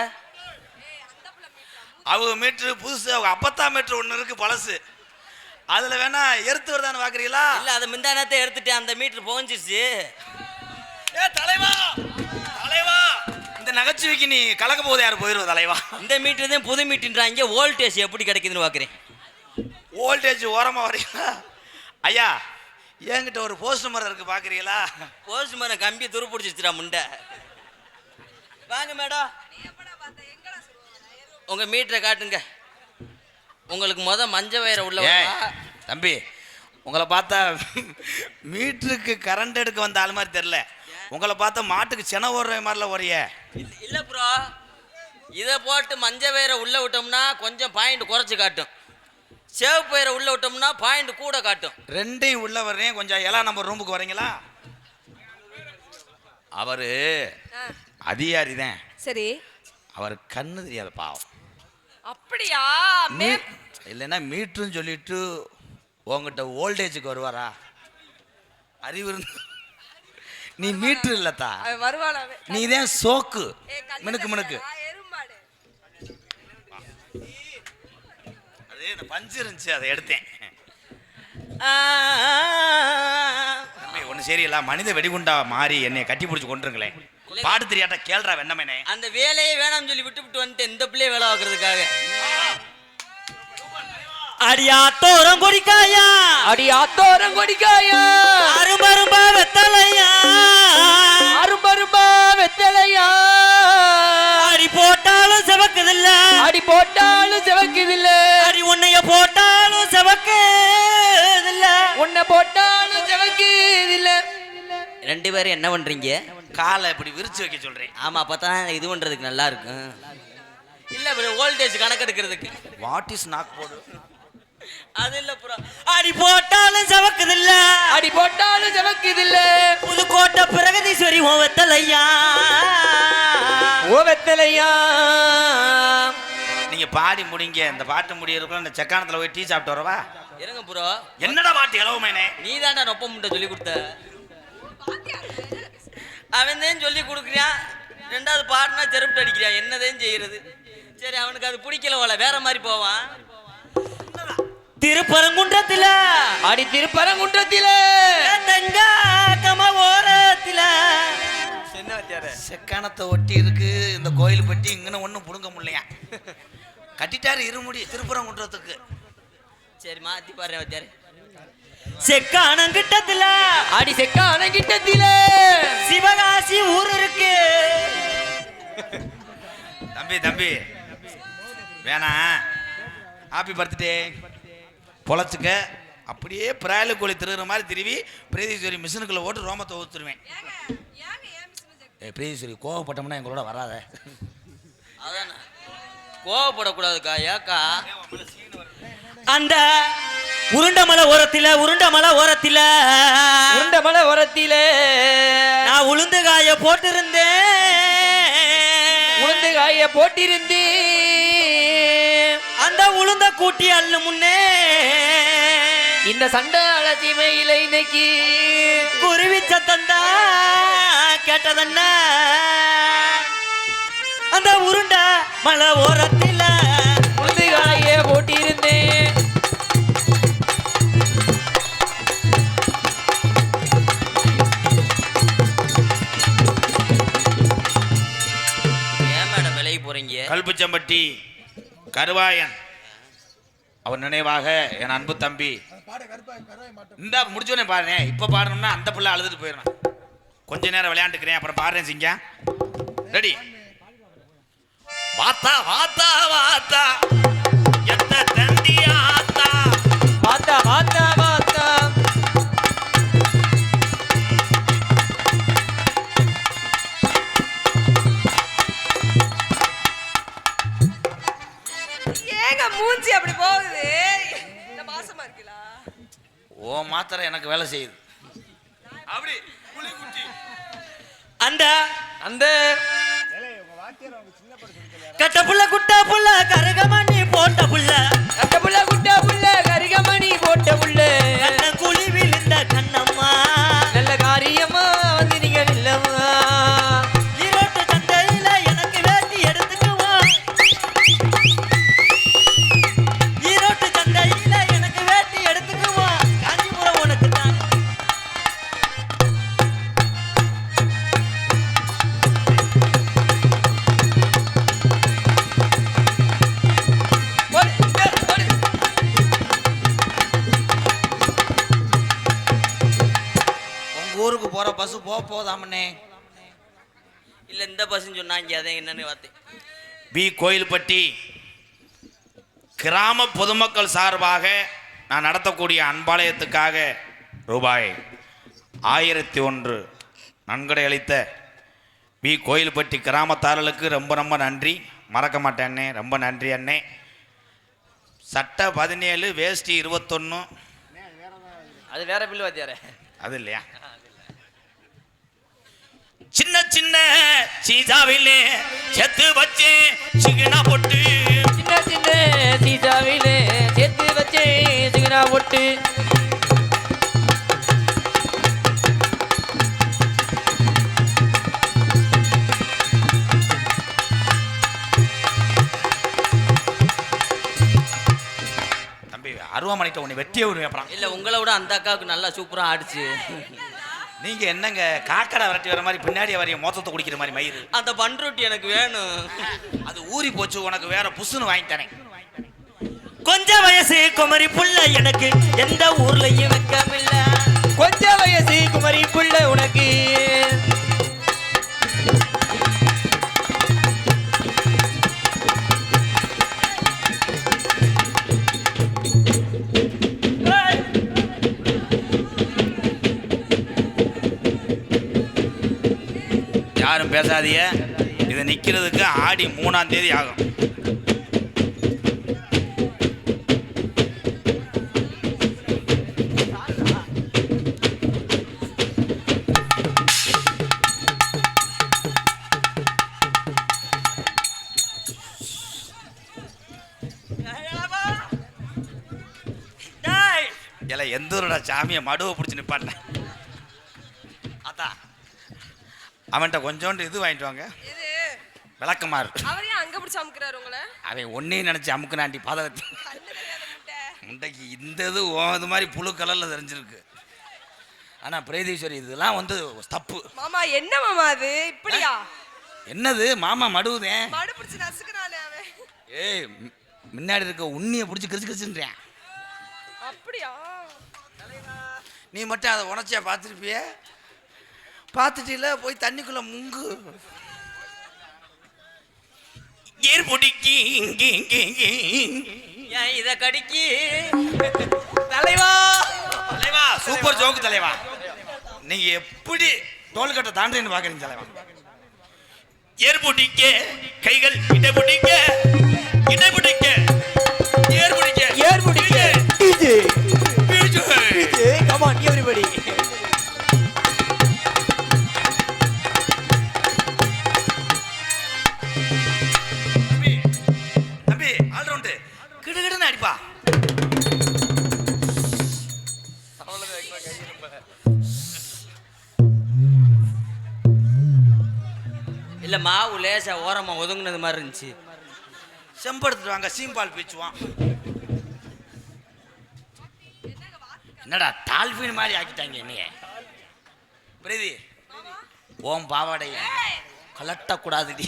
அவங்க மீட்ரு புதுசு, அவங்க அப்பத்தா மீட்ரு ஒன்று இருக்கு பழசு. அதுல வேணா எடுத்து வருதான்னு பாக்குறீங்களா? இல்ல அதை முந்தானத்தை எடுத்துட்டேன், அந்த மீட்டர் போஞ்சிருச்சு. ஏ தலைவா தலைவா, இந்த நகைச்சுவைக்கு நீ கலக்க போது யாரு போயிருவ தலைவா. இந்த மீட்டர் தான் புது மீட்டர்ன்றாங்க. வோல்டேஜ் எப்படி கிடைக்குதுன்னு பாக்குறேன். வோல்டேஜ் ஓரமா வரீங்களா? ஐயா என்கிட்ட ஒரு போஸ்ட் மரம் இருக்கு, பாக்குறீங்களா? போஸ்ட் மரம் கம்பி துரு பிடிச்சிருச்சுடா முண்டை. வாங்க மேடம், உங்க மீட்டரை காட்டுங்க. உங்களுக்கு மஞ்ச வயரை உள்ள தம்பி, உங்களை பார்த்தா மீட்டருக்கு கரண்ட் எடுக்க வந்த ஆள் மாதிரி தெரியல. உங்களை பார்த்தா மாட்டுக்கு சென ஓடுற மாதிரில ஓரிய. இல்ல ப்ரோ, இதை போட்டு மஞ்ச வயரை உள்ள விட்டோம்னா கொஞ்சம் பாயிண்ட் குறைச்சு காட்டும். சேவ் பயிரை உள்ள விட்டோம்னா பாயிண்ட் கூட காட்டும். ரெண்டையும் உள்ள வர்றேன். கொஞ்சம் எல்லாம் நம்ம ரூமுக்கு வரீங்களா? அவரு அதிகாரி தான். சரி, அவர் கண்ணு தெரியாத பாவம். அப்படியா? இல்லைன்னா மீட்டருன்னு சொல்லிட்டு உங்ககிட்ட வோல்டேஜுக்கு வருவாரா? அறிவு நீ மீட்ரு இல்லத்தா, வருவானாவே. நீ தான் சோக்கு மினுக்கு மினுக்கு. அது இந்த பஞ்சு இருந்துச்சு, அதை எடுத்தேன். ஒண்ணு சரியில்ல, மனித வெடிகுண்டா மாறி என்னை கட்டி பிடிச்சி கொண்டுருங்களேன். பாடு தெரியாட்ட கேள்றா வெண்ணமேனே. அந்த வேலையே வேணாம்னு சொல்லி விட்டு வந்துட்டு இந்த பிள்ளைய வேலை பார்க்கறதுக்காக. அடியாத்தோரம் கொடிக்காயா, அடியாத்தோரம் கொடிக்காயா, அரும்பரும்பா வெத்தலையா, அரும்பரும்பா வெத்தலையா, அடி போட்டாலும் செவக்குதில்ல, அடி போட்டாலும் செவக்குதில்ல, அடி உன்னைய போட்டாலும் செவக்குதில்ல, உன்னை போட்டாலும் செவக்குதில்ல. 2 பேரும் என்ன பண்றீங்க? காலை இப்படி விரிச்சு வைக்க சொல்றேன். ஆமா, அப்பதான் இது பண்றதுக்கு நல்லா இருக்கும். இல்ல வோல்டேஜ் கணக்கெடுக்கிறதுக்கு. வாட் இஸ் நாக் போடு? அது இல்ல ப்ரோ. அடி போட்டாலும் செவக்குதில்ல, அடி போட்டாலும் செவக்குதில்ல, புதுக்கோட்டை பிரகதீஸ்வரி ஓ வெத்தலையா, ஓ வெத்தலையா. நீங்க பாடி முடிங்க. இந்த பாட்டு முடியறதுக்குள்ள இந்த செக்கானத்துல போய் டீ சாப்பிட்டு வரவா? இருங்க ப்ரோ. என்னடா பாட்டு இளவுமேனே? நீ தாண்டா நொப்ப முண்டை சொல்லி கொடுத்த. அவன் தான் சொல்லி கொடுக்குறான். 2வது பாட்டுனா செருப்பு அடிக்கிறான். என்னதான் செய்யறது? சரி, அவனுக்கு அது பிடிக்கல போல, வேற மாதிரி போவான். திருப்பரங்குன்றத்தில, அடி திருப்பரங்குன்றத்தில, தங்காக்கம ஓரத்தில. செக்கானத்தை ஒட்டி இருக்கு இந்த கோயில் பட்டி. இங்கன்னு ஒன்றும் புடுங்க முடியலையா? கட்டிட்டாரு இருமுடி திருப்பரங்குன்றத்துக்கு. சரி, மாத்தி பாரு வச்சாரு. செக்கானங்கிட்டத்தில, அடி செக்கானங்கிட்டத்தில, சிவகாசி ஊர் இருக்கு. தம்பி தம்பி வேணா, ஹாப்பி பர்த்டே பொழைச்சுக்க. அப்படியே பிராயலு கோழி திருகிற மாதிரி திருவி பிரீதீஸ்வரி மிஷினுக்குள்ள ஓட்டு ரோமத்தை ஊத்துருவேன். பிரீதீஸ்வரி கோவப்பட்டோம்னா எங்களோட வராத. அதான கோவப்படக்கூடாதுக்கா. ஏக்கா அந்த உருண்டமலை ஓரத்தில, உருண்டமலை ஓரத்தில, உருண்டமலை ஓரத்தில நான் உளுந்து காய போட்டிருந்தேன், உளுந்து காய போட்டிருந்தேன். அந்த உளுந்த கூட்டி அள்ளு முன்னே இந்த சண்டை அலட்சிமையில இன்னைக்கு குருவி சத்தந்தா கேட்டதன்ன. அந்த உருண்ட மலை ஓரத்தில உளுந்து காய போட்டிருந்தேன். ஏன் மேடம் விலைக்கு போறீங்க? கல்பச்சம்பட்டி கருவாயன் அவர் நினைவாக என் அன்பு தம்பி இந்த முடிச்சோடனே பாருங்க. இப்ப பாடணும்னா அந்த பிள்ளை அழுதுட்டு போயிடணும். கொஞ்ச நேரம் விளையாண்டுக்கிறேன், அப்புறம் பாடுறேன். சிங்க ரெடி. வாத்தா வாத்தா வாத்தா எத்த தண்டியாத்தா வாத்தா வாத்தா வாத்தா ஏங்க மூஞ்சி அப்படி போகுது? இந்த மாசமா இருக்கீங்களா? ஓ மாத்திரை எனக்கு வேலை செய்யுது. அப்படி புலி குட்டி அந்த அந்த கட்ட புள்ள குட்ட புள்ள கருகமணி போட்ட புள்ள கட்ட புள்ள குட்ட புள்ள கருகமணி போட்ட புள்ள கண்ண குழி விழுந்த கண்ணம்மா நல்ல காரியம்மா வந்து நீங்க இல்லம்மா ஈரோட்டு சந்தையில எனக்கு வேட்டி எடுத்துக்குவா ஈரோட்டு சந்தையில எனக்கு வேட்டி எடுத்துக்குவா காஞ்சிபுரம் உனக்கு தான் ஊருக்கு போற பஸ் போதாமண்ணே. இல்ல இந்த பஸ்ன்னு சொன்னாங்க, அதை என்னன்னு பார்த்தேன். பி கோயில்பட்டி கிராம பொதுமக்கள் சார்பாக நான் நடத்தக்கூடிய அன்பாலயத்துக்காக ரூபாய் 1001 நன்கொடை அளித்த பி கோயில்பட்டி கிராமத்தார்களுக்கு ரொம்ப ரொம்ப நன்றி. மறக்க மாட்டேன் அண்ணே, ரொம்ப நன்றி அண்ணே. சட்டை 17 வேஷ்டி 21. அது வேற பில்லு வாத்தியாரே, அது இல்லையா? சின்ன சின்ன சீசாவிலே செத்து வச்சே சிக்கனா போட்டு சின்ன சின்ன சீசாவிலே சேர்த்து வச்சே சிக்கனா போட்டு தம்பி அருவாமனைட்ட உன்னை வெட்டியே விடுவேன். இல்ல உங்களை விட அந்த அக்காவுக்கு நல்லா சூப்பரா ஆடிச்சு. நீங்க என்னங்க காக்கடை விரட்டி வர மாதிரி பின்னாடி வரைய மொத்தத்தை குடிக்கிற மாதிரி மயிறு? அந்த பண்ருட்டி எனக்கு வேணும். அது ஊறி போச்சு, உனக்கு வேற புசுன்னு வாங்கி தரேன். கொஞ்ச வயசு குமரி புள்ள எனக்கு எந்த ஊர்லயும் வெக்கமில்ல. கொஞ்ச வயசு குமரி புள்ள உனக்கு யாரும் பேசாதீங்க. இது நிக்கிறதுக்கு ஆடி 3ஆம் தேதி ஆகும். எந்தூரோட சாமியை மடுவை பிடிச்சி நிப்பாட்ட. அத்தா அவன்கிட்ட கொஞ்சோண்டு இது வாங்கிட்டு வாங்க, விளக்கமாறு. அவரே அங்க பிடிச்சு அமுக்குறாரு உங்களை. அவன் ஒன்னையும் நினைச்சு அமுக்குனாண்டி பாதகத்தை முண்டைக்கு. இந்த இது இது மாதிரி புழு கலர்ல தெரிஞ்சிருக்கு. ஆனா பிரேதீஸ்வரி இதெல்லாம் வந்து தப்பு. மாமா என்ன மாமா அது இப்படியா? என்னது மாமா மடுவுதேன் மடு பிடிச்சு நசுக்குறானே அவன். ஏய் முன்னாடி இருக்க உண்ணியை பிடிச்சி கிரிச்சு கிரிச்சுன்றேன். அப்படியா? நீ மட்டும் அதை உணர்ச்சியா பார்த்துருப்பிய? பார்த்துட்டில போய் தண்ணிக்குள்ள முங்கு. ஏர் பிடிக்கி இத கடிக்கி தலைவா தலைவா சூப்பர் ஜோக்கு தலைவா. நீங்க எப்படி தோல்கட்டை தாண்டேன்னு பாக்குறீங்க தலைவா. ஏர் பிடிக்க கைகள் இடை பிடிக்க இடை பிடிக்க ஏர் பிடிக்க ஏர் பிடிக்க DJ DJ come on everybody. தம்பி ஆல்ரவுண்ட் கிடுகிடுன்னு அடிப்பா. இல்ல மாவு லேசா ஓரமா ஒதுங்குனது மாதிரி இருந்துச்சு. செம்படுத்துட்டு வாங்க, சீம்பால் பீச்சுவான். என்னடா டால்பின் மாதிரி ஆக்கிட்டாங்க என்னைய. பிரீதி ஓம் பாவாடைய கலட்டக்கூடாதுடி.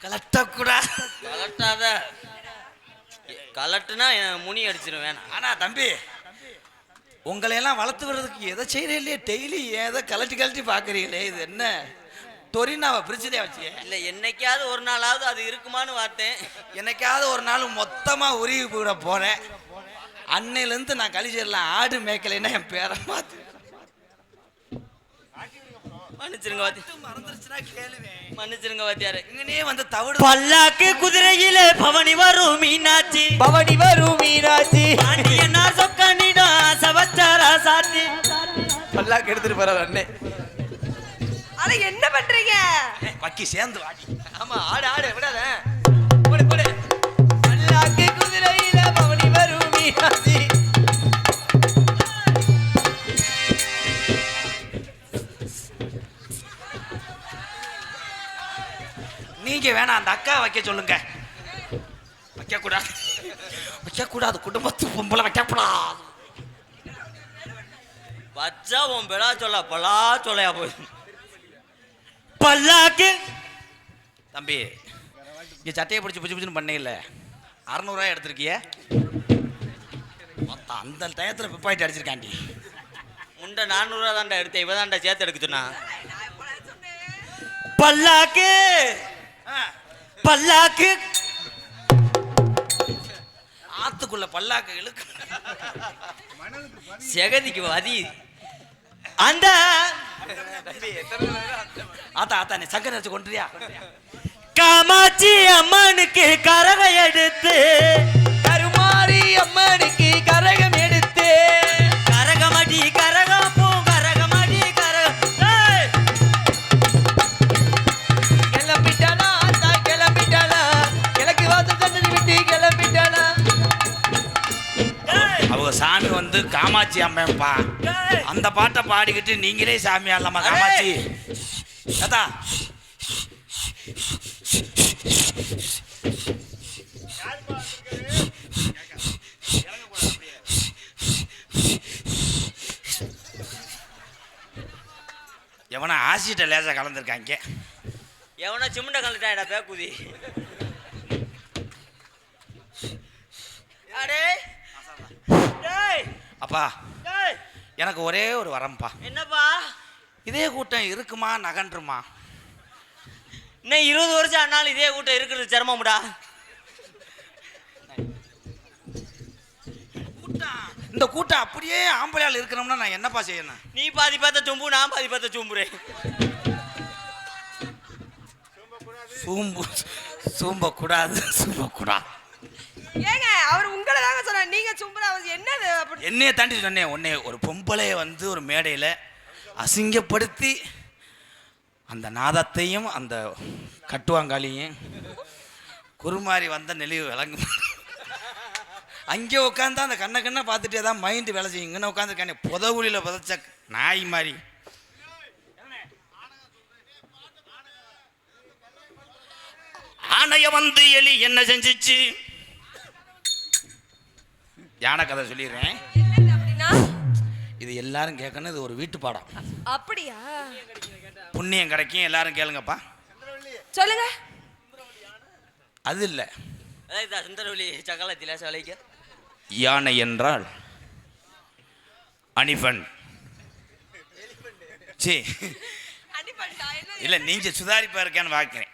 கலட்டக்கூடாது. கலட்டாத. கலட்டுனா முனி அடிச்சிடும் வேணாம். ஆனா தம்பி உங்களை எல்லாம் வளர்த்து விடுறதுக்கு எதை செய்யறே இல்லையே, டெய்லி ஏதோ கலட்டி பாக்குறீங்களே, இது என்ன தொரினாவை பிரிச்சுதே வச்சு? இல்ல என்னைக்காவது ஒரு நாளாவது அது இருக்குமான்னு பார்த்தேன். என்னைக்காவது ஒரு நாள் மொத்தமா உருவி போட போறேன். அன்னையிலேருந்து நான் கழிச்சிடலாம். ஆடு மேய்க்கலைன்னா என் பேரை மாத்து. மன்னிச்சிருங்க வாத்தியாரு. இங்கனே வந்து தவிடு. பல்லாக்கு குதிரையில பவனி வரும் மீனாட்சி, என்ன சொக்கனிடா சவச்சாரா சாத்தி. பல்லாக்கு எடுத்துட்டு போற அண்ணே. அட என்ன பண்றீங்க? வக்கி சேர்ந்து வாடி. ஆமா ஆடு விடாத. போடு பல்லாக்கு குதிரையில பவனி வரும் மீனாட்சி. நீங்க வேணாம் அந்த அக்கா வைக்க சொல்லுங்க. வைக்கக்கூடாது. குடும்பத்து பொம்பளை வைக்கக்கூடாது. வச்சா உன் பெலா பலா சொல்லையா போய். பல்லாக்கு தம்பி இங்க சட்டையை பிடிச்சி புச்சுன்னு பண்ண இல்ல 600 ரூபாய் எடுத்திருக்கிய. மொத்தம் அந்த டயத்துல பிப்பாயிட்டு அடிச்சிருக்காண்டி. முண்டை 400 ரூபா தான்டா எடுத்தேன். இவதான்டா சேர்த்து எடுக்குதுண்ணா. பல்லாக்கு பல்லாக்கு ஆத்துக்குள்ள பல்லாக்கு இழுக்கு. செகதிக்கு வதி. அந்த ஆத்தா நீ சங்கர் வச்சு கொண்டுறியா? காமாட்சி அம்மனுக்கு கரகம் எடுத்து, கருமாரி அம்மனுக்கு கரகம் எடுத்து, கரகமடி கரகம் பூ கரகமடி கரகம். கிளம்பிட்டாளா ஆத்தா கிளம்பிட்டாளா, கிழக்கு வாசல் தண்ணி விட்டு கிளம்பிட்டாளா. அவங்க சாமி வந்து காமாட்சி அம்மன்பா. அந்த பாட்டை பாடிக்கிட்டு நீங்களே சாமி ஆடலாமா? காமாட்சி ஏதா எவனா ஆசிட்ட லேசா கலந்துருக்காங்க. எவனா சிமுண்ட கலட்டாடா பேக்குதி. அடே அப்பா எனக்கு ஒரே ஒரு வரம்பா. என்னப்பா? இதே கூட்டம் இருக்குமா நகன்றுமா? இன்னும் 20 வருஷம் ஆனாலும் இதே கூட்டம் இருக்கிறது சிரமம்டா. இந்த கூட்டம் அப்படியே ஆம்பளையால் இருக்கணும்னா நான் என்னப்பா செய்யணும்? நீ பாதி பார்த்த தும்பு, நான் பாதி பார்த்த தும்புறேன். சூம்பக்கூடாது. ஏங்க அவர் உங்களை தாங்க சொன்னார். நீங்க சும்புற அவர் என்னது அப்படி? என்னைய தாண்டி சொன்னேன். உன்னை ஒரு பொம்பளைய வந்து ஒரு மேடையில் அசிங்கப்படுத்தி அந்த நாதத்தையும் அந்த கட்டுவாங்காலியும் குருமாறி வந்த நெளிவு விளங்கும். அங்கே உட்காந்தா அந்த கண்ணை பார்த்துட்டே தான் மைண்டு வேலை செய்யும். இங்கே உட்காந்துருக்கானே புதவுலியில் புதைச்ச நாய் மாதிரி. ஆனைய வந்து எலி என்ன செஞ்சிச்சு? யானை கதை சொல்லிடுறேன். இது எல்லாரும் கேட்கணும். இது ஒரு வீட்டு பாடம். அப்படியா? புண்ணியம் கிடைக்கும். எல்லாரும் கேளுங்கப்பா. சொல்லுங்க. அது இல்லை. சுந்தரவழி சகலத்தில சலைக்க. யானை என்றால் அனிபன். சி இல்லை, நீங்க சுதாரிப்பா இருக்கான்னு பார்க்கிறேன்.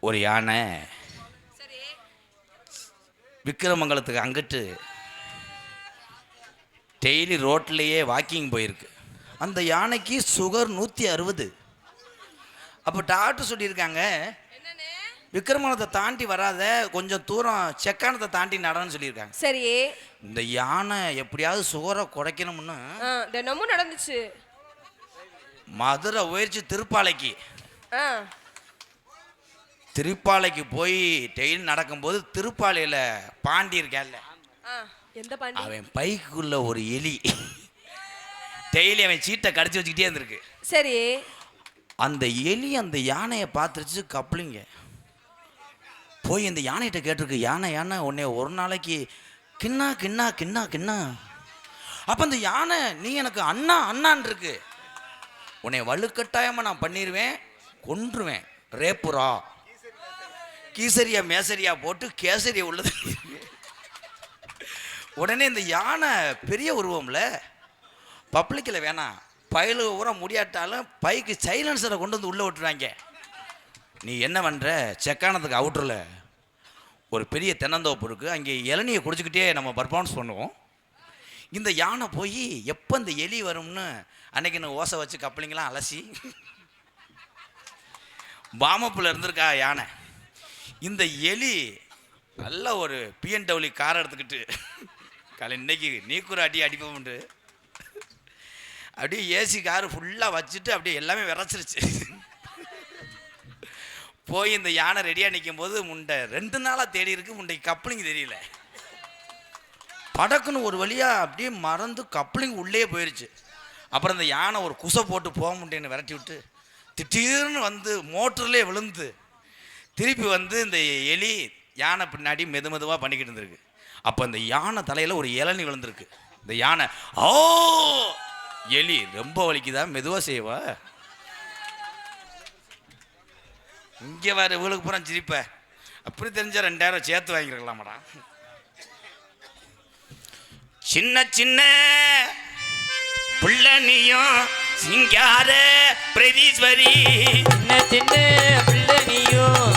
ஒரு யானை விக்கிரமங்கலத்துக்கு அங்கிட்டு டெய்லி ரோட்லேயே வாக்கிங் போயிருக்கு. அந்த யானைக்கு சுகர் 160. அப்போ டாக்டர் சொல்லியிருக்காங்க, விக்கிரமங்கலத்தை தாண்டி வராத, கொஞ்சம் தூரம் செக்கானத்தை தாண்டி நடன்னு சொல்லியிருக்காங்க. சரி. இந்த யானை எப்படியாவது சுகரை குறைக்கணும்னு தினமும் நடந்துச்சு. மதுரை உயர்ச்சி திருப்பாலைக்கு போய் டெய்லி நடக்கும்போது திருப்பாலையில் பாண்டி இருக்கேன்ல, எந்த பாண்டி? அவன் பைக்குள்ள ஒரு எலி டெய்லி அவன் சீட்டை கடிச்சு வச்சுக்கிட்டே இருந்திருக்கு. சரி. அந்த எலி அந்த யானையை பார்த்துருச்சு. கப்ளிங்க போய் அந்த யானைகிட்ட கேட்டிருக்கு, யானை உன்னை ஒரு நாளைக்கு கிண்ணா கிண்ணா கிண்ணா கிண்ணா. அப்போ அந்த யானை, நீ எனக்கு அண்ணான் இருக்கு, உன்னை வலுக்கட்டாயமாக நான் பண்ணிடுவேன், கொன்றுவேன், ரேப்புரா கீசரியா மேசரியா போட்டு கேசரியா உள்ளது. உடனே இந்த யானை பெரிய உருவம்ல பப்ளிக்கில் வேணாம், பயிலு ஊற முடியாட்டாலும் பைக்கு சைலன்சரை கொண்டு வந்து உள்ளே விட்டுறாங்க. நீ என்ன பண்ணுற, செக்கானதுக்கு அவுட்டரில் ஒரு பெரிய தென்னந்தோப்பு இருக்குது, அங்கே இளநியை குடிச்சிக்கிட்டே நம்ம பர்ஃபார்மன்ஸ் பண்ணுவோம். இந்த யானை போய் எப்போ இந்த எலி வரும்னு அன்னைக்கு நான் ஓசை வச்சு கப்பலிங்கெல்லாம் அலசி பாமப்பில் இருந்திருக்கா யானை. இந்த எலி நல்ல ஒரு பிஎன்டபிள்யூ காரை எடுத்துக்கிட்டு இன்னைக்கு நீக்குற அடிப்போம்ண்டு அப்படியே ஏசி காரு ஃபுல்லாக வச்சுட்டு அப்படியே எல்லாமே விரைச்சிருச்சு. போய் இந்த யானை ரெடியாக நிற்கும் போது முண்டை 2 நாளாக தேடி இருக்கு, முண்டைக்கு கப்ளிங் தெரியல. படக்குன்னு ஒரு வழியாக அப்படியே மறந்து கப்ளிங் உள்ளே போயிடுச்சு. அப்புறம் இந்த யானை ஒரு குசை போட்டு போக முடியேன்னு விரட்டி விட்டு திடீர்னு வந்து மோட்டர்லேயே விழுந்து திருப்பி வந்து இந்த எலி யானை பின்னாடி மெதுவாக பண்ணிக்கிட்டு இருந்திருக்கு. அப்போ இந்த யானை தலையில் ஒரு இளநி விழுந்திருக்கு. இந்த யானை ஓ எலி ரொம்ப வலிக்குதா, மெதுவாக செய்வா, இங்கே வேறு இவளுக்கு பூரா சிரிப்ப. அப்படி தெரிஞ்சா 2000 சேர்த்து வாங்கிருக்கலாமாடா. சின்ன சின்ன புள்ள நீயும் சிங்கார பிரதீஸ்வரி, சின்ன சின்ன புள்ள நீயும்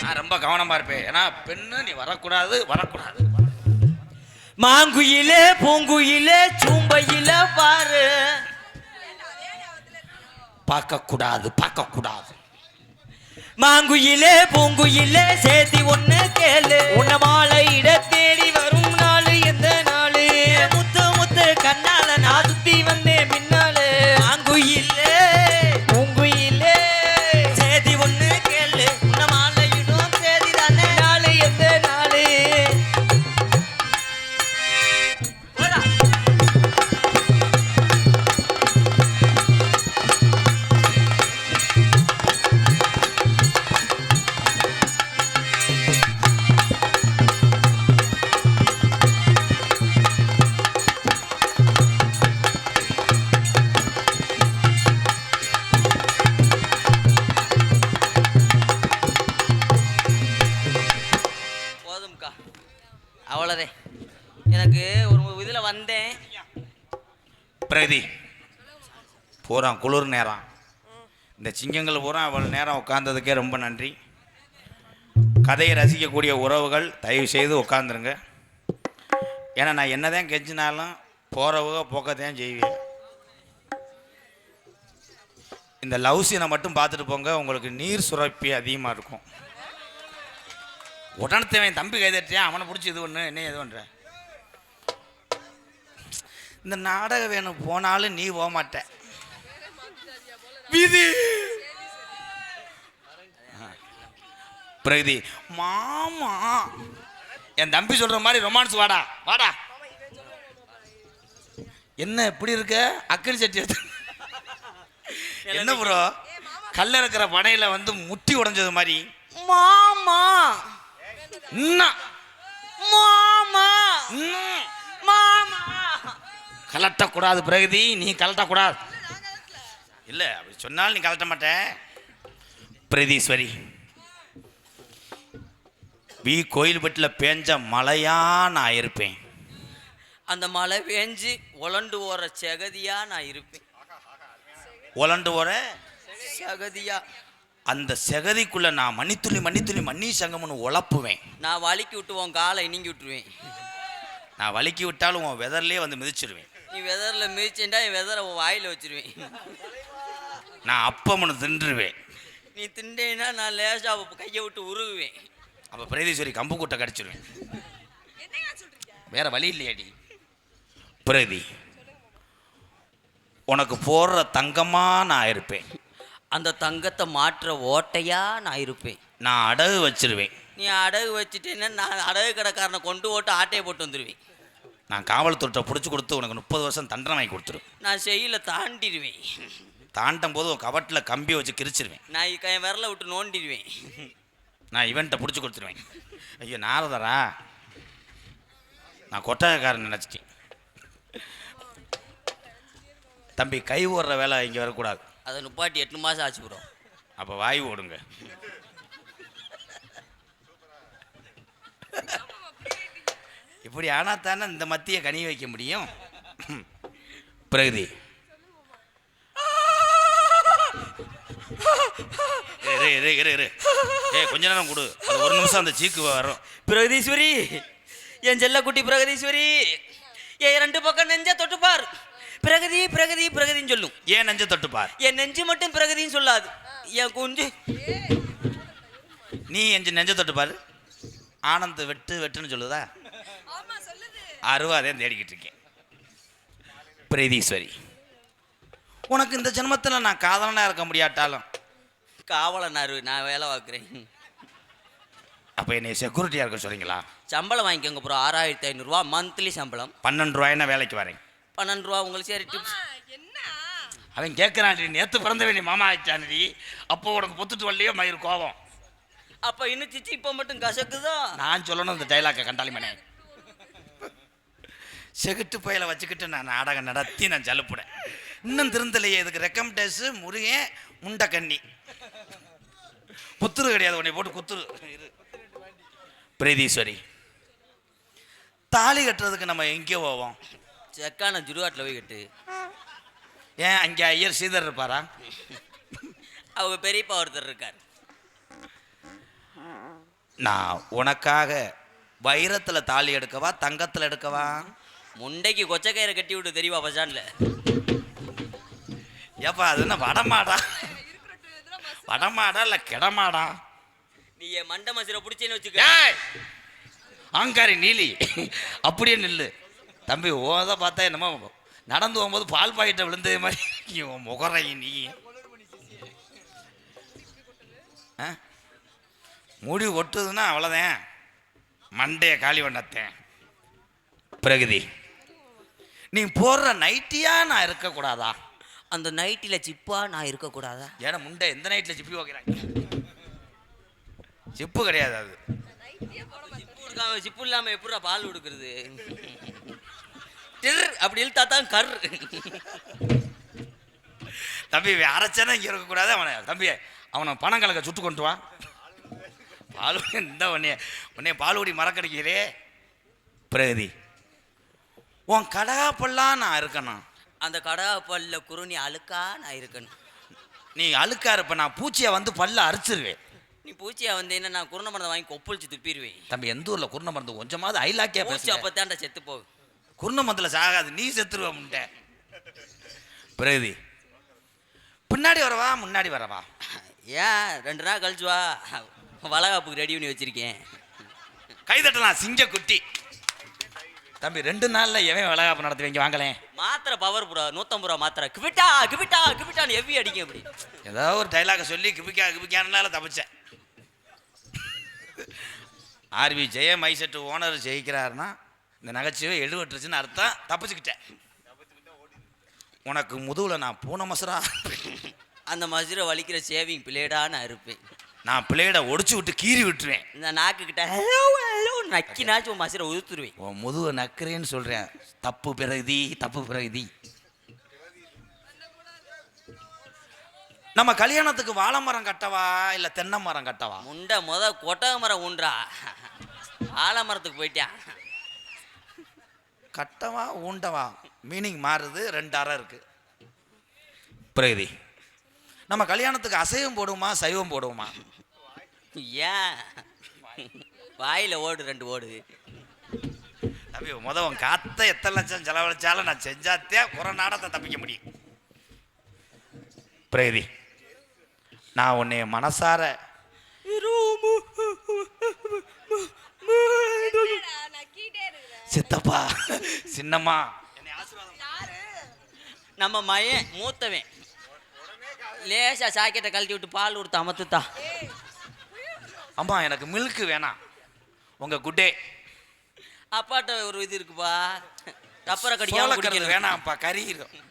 நான் ரொம்ப கவனமா இருப்பேன். ஏன்னா பெண்ணு நீ வரக்கூடாது. மாங்குயிலே பூங்குயிலே சூம்பையில பாரு, பார்க்கக்கூடாது. மாங்குயிலே பூங்குயிலே சேதி ஒண்ணு கேளு, உன்ன மாலை இட தேடி வரும் நாளு எந்த நாளு, முத்து முத்து கண்ணால நான் சுத்தி வந்தேன் பின்னாலே. மாங்குயிலே பூங்குயிலே சேதி ஒண்ணு கேளு, உன்ன மாலை இடும் தேதி தானே நாளு எந்த நாளு. அவ்வளோதே. எனக்கு ஒரு இதில் வந்தேன் பிரதி பூரா குளிர் நேரம், இந்த சிங்கங்கள் பூரா அவ்வளோ நேரம் உட்கார்ந்ததுக்கே ரொம்ப நன்றி. கதையை ரசிக்கக்கூடிய உறவுகள் தயவு செய்து உட்காந்துருங்க. ஏன்னா நான் என்னதான் கெஞ்சினாலும் போகிறவங்க போக்கத்தான் செய்வேன். இந்த லவ் சீனை மட்டும் பார்த்துட்டு போங்க, உங்களுக்கு நீர் சுரப்பி அதிகமாக இருக்கும். உடனத்தவன் தம்பி கைதட்டியான், அவனை பிடிச்சி இது ஒன்று என்ன இது ஒன்ற. இந்த நாடகம் வேணும் போனாலும் நீ போக மாட்ட விதி. பிரகதி மாமா என் தம்பி சொல்ற மாதிரி ரொமான்ஸ் வாடா. என்ன இப்படி இருக்க, அக்கடி சட்டி என்ன ப்ரோ, கல்ல இருக்கிற பனையில வந்து முட்டி உடைஞ்சது மாதிரி. மாமா மாமா மாமா கலட்டக்கூடாது பிரகதி, நீ கலட்டக்கூடாது. இல்லை அப்படி சொன்னாலும் நீ கலட்ட மாட்ட. பிரதீஸ்வரி கோயில்பட்டில் பேஞ்ச மழையா நான் இருப்பேன். அந்த மழை பேஞ்சு உலண்டு ஓர செகதியா நான் இருப்பேன். உலண்டு ஓர செகதியா அந்த செகதிக்குள்ள நான் மன்னித்துளி மண்ணி சங்கம்னு உழப்புவேன். நான் வலிக்கி விட்டுவோம், காலை நீங்கி விட்டுருவேன். நான் வலிக்கி விட்டாலும் உன் வெதர்லேயே வந்து மிதிச்சிருவேன். நீ வெதரில் மிதிச்சேன்டா என் வெதரை உன் வாயில் வச்சிருவேன். நான் அப்பம்னு தின்றுவேன். நீ திண்டேன்னா நான் லேசாக கையை விட்டு உருகுவேன். அப்போ பிரதீஸ்வரி கம்பு கூட்டை கடிச்சிருவேன். வேற வழி இல்லையாடி. பிரதி உனக்கு போடுற தங்கமா நான் இருப்பேன். அந்த தங்கத்தை மாற்ற ஓட்டையா நான் இருப்பேன். நான் அடகு வச்சிருவேன். நீ அடகு வச்சுட்டேன்னா நான் அடகு கடைக்காரனை கொண்டு ஓட்டு ஆட்டையை போட்டு வந்துடுவேன். நான் காவல்துறை பிடிச்சி கொடுத்து உனக்கு 30 வருஷம் தண்டனை வாங்கி கொடுத்துருவேன். நான் செய்யல தாண்டிடுவேன். தாண்டும் போது உன் கவட்டில் கம்பியை வச்சு கிரிச்சிருவேன். நான் என் விரலை விட்டு நோண்டிடுவேன். நான் இவன்ட்ட பிடிச்சி கொடுத்துருவேன். ஐயோ நாரதரா, நான் கொட்டகைக்காரன் நினச்சிட்டேன். தம்பி கை ஓடுற வேலை இங்கே வரக்கூடாது. அதை நுப்பாட்டி 8 மாதம் ஆச்சு ப்ரோ. அப்போ வாய் ஓடுங்க. இப்படி ஆனால் தானே இந்த மத்திய கனி வைக்க முடியும். பிரகதி கொஞ்ச நேரம் கொடு, அது 1 நிமிஷம் அந்த சீக்கு வரும். பிரகதீஸ்வரி, என் செல்ல குட்டி பிரகதீஸ்வரி, என் 2 பக்கம் நெஞ்ச தொட்டுப்பார். பிரகதி பிரகதி பிரகதின்னு சொல்லும். ஏன் நெஞ்ச தொட்டுப்பார்? என் நெஞ்சு மட்டும் பிரகதின்னு சொல்லாது. என் குஞ்சு நீ என் நெஞ்ச தொட்டுப்பாரு. ஆனந்த் வெட்டு வெட்டுன்னு சொல்லுதா? அருவாதே தேடிக்கிட்டு இருக்கேன். பிரகதீஸ்வரி, உனக்கு இந்த ஜென்மத்தில் நான் காதலனாக இருக்க முடியாட்டாலும் காவலனாரு நான் வேலை பார்க்குறேன். அப்போ என்னை செக்யூரிட்டியாக இருக்க சொல்றீங்களா? சம்பளம் வாங்கிக்கோங்க ப்ரோ. 6500 ரூபா மந்த்லி சம்பளம். 12 ரூபாய்னா வேலைக்கு வரேன். 12 ரூபா உங்களுக்கு சரி டிப்ஸ். அவன் கேட்குறான், நேற்று பிறந்த வேண்டிய மாமா ஆயிடுச்சானடி, அப்போ உனக்கு பொத்துட்டு வரலையோ மயிர் கோபம். அப்போ இன்னும் சிச்சி இப்போ மட்டும் கசக்குதோ? நான் சொல்லணும் இந்த டைலாக்கை கண்டாலி மனே. செகுட்டு பயில வச்சுக்கிட்டு நான் நாடகம் நடத்தி நான் ஜலுப்புடேன். இன்னும் திருந்தலையே. இதுக்கு ரெக்கமெண்டேஷு முருகன் முண்டக்கண்ணி புத்துரு கிடையாது, உன்னை போட்டு குத்துரு. பிரகதீஸ்வரி, தாலி கட்டுறதுக்கு நம்ம எங்கே போவோம்? செக்கான ஜுடுவாட்டில் போய் கட்டு. ஏன் அங்கே ஐயர் சீதர் இருப்பாரா? அவங்க பெரியப்பா ஒருத்தர் இருக்கார். நான் உனக்காக வைரத்தில் தாலி எடுக்கவா தங்கத்தில் எடுக்கவா? முண்டைக்கு கொச்சக்கயிறை கட்டி விட்டு தெரியுமா பசான்ல? ஏப்பா அது என்ன வடமாடா? வடமாடா இல்லை கிடமாடா? நீ என் மண்டை மசிரை பிடிச்சேன்னு வச்சுக்க. ஆங்காரி நீலி அப்படியே நில்லு தம்பி. ஓத பார்த்தா என்னமோ நடந்து போகும்போது பால் பாக்கெட்டை விழுந்தது மாதிரி முகரை நீ. முடி ஒட்டுதுன்னா அவ்வளோதான், மண்டைய காலி பண்ணத்தேன். பிரகதி, நீ போடுற நைட்டியா நான் இருக்கக்கூடாதா? அந்த நைட்டில் சிப்பா நான் இருக்கக்கூடாதா? ஏன்னா முண்டை எந்த நைட்டில் சிப்பி வைக்கிறாங்க? சிப்பு கிடையாது அது. சிப்பு இல்லாமல் எப்படா பால் கொடுக்குறது? அப்படி இழுத்தா தான் கர். தம்பி அரைச்சானே இங்கே இருக்கக்கூடாது. அவனை தம்பி அவனை பணம் கலக்க சுட்டு கொண்டு வா. பால் இந்த உன்னைய பால்குடி மறக்கடிக்கிறே. பிரகதி, உன் கடகாப்பெல்லாம் நான் இருக்கணும். அந்த கடகாப்பல்ல குருணி அழுக்கா நான் இருக்கணும். நீ அழுக்கா இருப்ப, நான் பூச்சியை வந்து பல்ல அரிச்சிருவேன். நீ பூச்சியா வந்தேன்னா நான் குருண மருந்தை வாங்கி கொப்பளிச்சு துப்பிடுவேன். தம்பி எந்த ஊரில் குருண மருந்து கொஞ்சமாவது ஐலாக்கியா பூச்சி அப்போ தாண்டா செத்து போகு. குருண மருந்தில் சாகாது, நீ செத்துருவ முண்டை. பிரகதி, பின்னாடி வரவா முன்னாடி வரவா? ஏன் 2 நாள் கழிச்சு வா, வளகாப்புக்கு ரெடி பண்ணி வச்சிருக்கேன். கைதட்டலாம் சிங்க குட்டி. தம்பி 2 நாள்ல எவன் வளகாப்பு நடத்துவீங்க? வாங்கலேன். மாத்திரை பவர் ப்ரோ 150 ரூபா மாத்திரை. கிபிட்டா கிபிட்டா கிபிட்டான்னு எவ்வி அடிக்கும். அப்படி ஏதாவது ஒரு டைலாக சொல்லி கிபிக்கானால தப்பிச்சேன். ஆர்வி ஜெய மைசெட்டு ஓனர் ஜெயிக்கிறாருன்னா இந்த நகைச்சுவை எடுவட்டுருச்சுன்னு அர்த்தம். தப்பிச்சுக்கிட்டேன். உனக்கு முதுகில் நான் பூனை மசுரா அந்த மசுரை வலிக்கிற சேவிங் பிளேடா நான் இருப்பேன். நான் பிளேடை ஒடிச்சு விட்டு கீறி விட்டுருவேன். இந்த நாக்கு கிட்ட நக்கினாச்சும் மசுரை உதுத்துருவேன். உன் முதுவை நக்கிறேன்னு சொல்கிறேன். தப்பு பிரகதி, தப்பு பிரகதி. நம்ம கல்யாணத்துக்கு வாழை மரம் கட்டவா இல்லை தென்னை மரம் கட்டவா? முண்டை கொட்டக மரம் ஊன்றா. ஆலமரத்துக்கு போயிட்டான். கட்டவா ஊண்டவா மீனிங் மாறுது. 2 அறை இருக்கு. பிரகதி, நம்ம கல்யாணத்துக்கு அசைவம் போடுவோமா சைவம் போடுவோமா? ஏன் வாயில ஓடு 2 ஓடு. தம்பி உன் காத்த எத்தனை லட்சம் செலவழிச்சாலும் நான் செஞ்சாத்தே ஒரு நாடத்தை தப்பிக்க முடியும். பிரகதி, நான் உன்னைய மனசார சித்தப்பா சின்னம்மா நம்ம மயன் மூத்தவன் லேசா சாக்கெட்டை கழட்டி விட்டு பால் கொடுத்து அமர்த்துத்தா. அம்மா எனக்கு மில்க்கு வேணாம், உங்க குட்டே. அப்பாட்ட ஒரு இது இருக்குப்பா, டப்பரை கடிக்காம வேணாம்ப்பா, கறி இருக்கும்.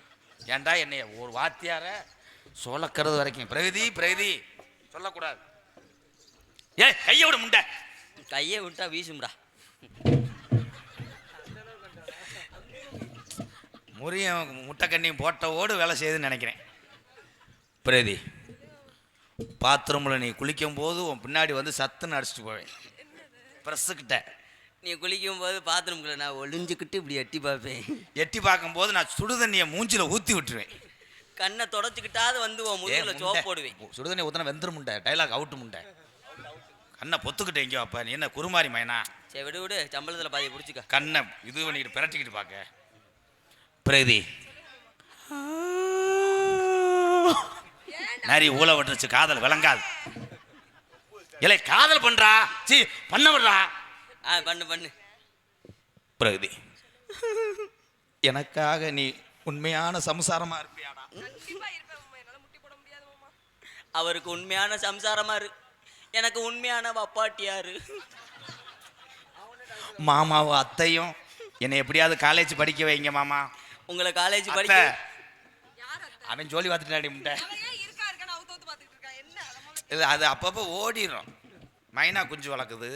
ஏன்டா என்னைய ஒரு வாத்தியார சோளக்கிறது வரைக்கும் பிரகதி பிரகதி சொல்லக்கூடாது. ஏ கையை விட முண்டை. கையை விட்டா வீசும்டா. முறியும் முட்டை கண்ணியும் போட்ட ஓடு வேலை செய்யுதுன்னு நினைக்கிறேன். பிரதி பாத்ரூமில் நீ குளிக்கும் போது உன் பின்னாடி வந்து சத்துன்னு அடிச்சுட்டு போவேன் ப்ரெஸ்ஸுக்கிட்ட. நீ குளிக்கும் போது பாத்ரூம்குள்ள நான் ஒளிஞ்சுக்கிட்டு இப்படி எட்டி பார்ப்பேன். எட்டி பார்க்கும்போது நான் சுடுதண்ணியை மூஞ்சில் ஊற்றி விட்டுருவேன். கண்ணை தொடச்சிக்கிட்டாது வந்து உன் முதுகில் சோப்பு போடுவேன். சுடுதண்ணி ஊற்றினா வெந்துரு முண்டை, டைலாக் அவுட்டு முண்டை. கண்ணை பொத்துக்கிட்டு எங்கேயோ அப்போ நீ என்ன குருமாரி மைனா? சரி விடு விடு, சம்பளத்தில் பாதி பிடிச்சிக்க. கண்ணை இது பண்ணிக்கிட்டு பிரட்டிக்கிட்டு பார்க்க. பிரதி நிறைய ஊழ விட்டுருச்சு, காதல் விளங்காது. இல்லை காதல் பண்றா, சி பண்ண விடுறா. பண்ணு பண்ணு. பிரகதி எனக்காக நீ உண்மையான சம்சாரமா இருப்பியாடா? அவருக்கு உண்மையான சம்சாரமா இரு, எனக்கு உண்மையான வப்பாட்டியாரு. மாமாவும் அத்தையும் என்னை எப்படியாவது காலேஜ் படிக்க வைங்க மாமா. உங்களை காலேஜ் படிக்க அவன் ஜோலி பார்த்துட்டாடி முட்டை. இல்லை அது அப்பப்போ ஓடிடும். மைனா குஞ்சு வளர்க்குது.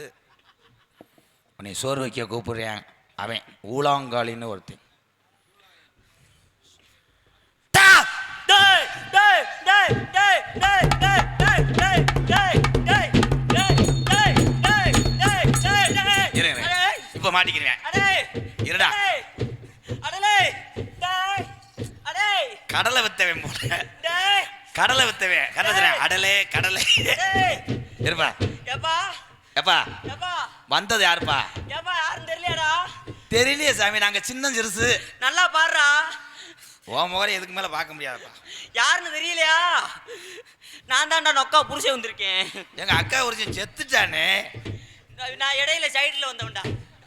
உன்னை சோறு வைக்க கூப்பிடுறேன். அவன் ஊலாங்காலின்னு ஒருத்தன். இப்ப மாட்டிக்கிறேன். இருடா கடலை வித்தவன் போல. கடலை வித்தவன் கடலை அடலே கடலை இருப்பா. எப்பா வந்தது யாருப்பா? யாரும் தெரியலையாடா? தெரியலையே சாமி, நாங்க சின்ன சிறுசு. நல்லா பாடுறா. ஓ முகரை எதுக்கு மேல பார்க்க முடியாதுப்பா. யாருன்னு தெரியலையா? நான் தான்டா நொக்கா புருஷன் வந்திருக்கேன். எங்க அக்கா ஒருத்தன் செத்துட்டானே. நான் இடையில சைடுல வந்தவன்டா.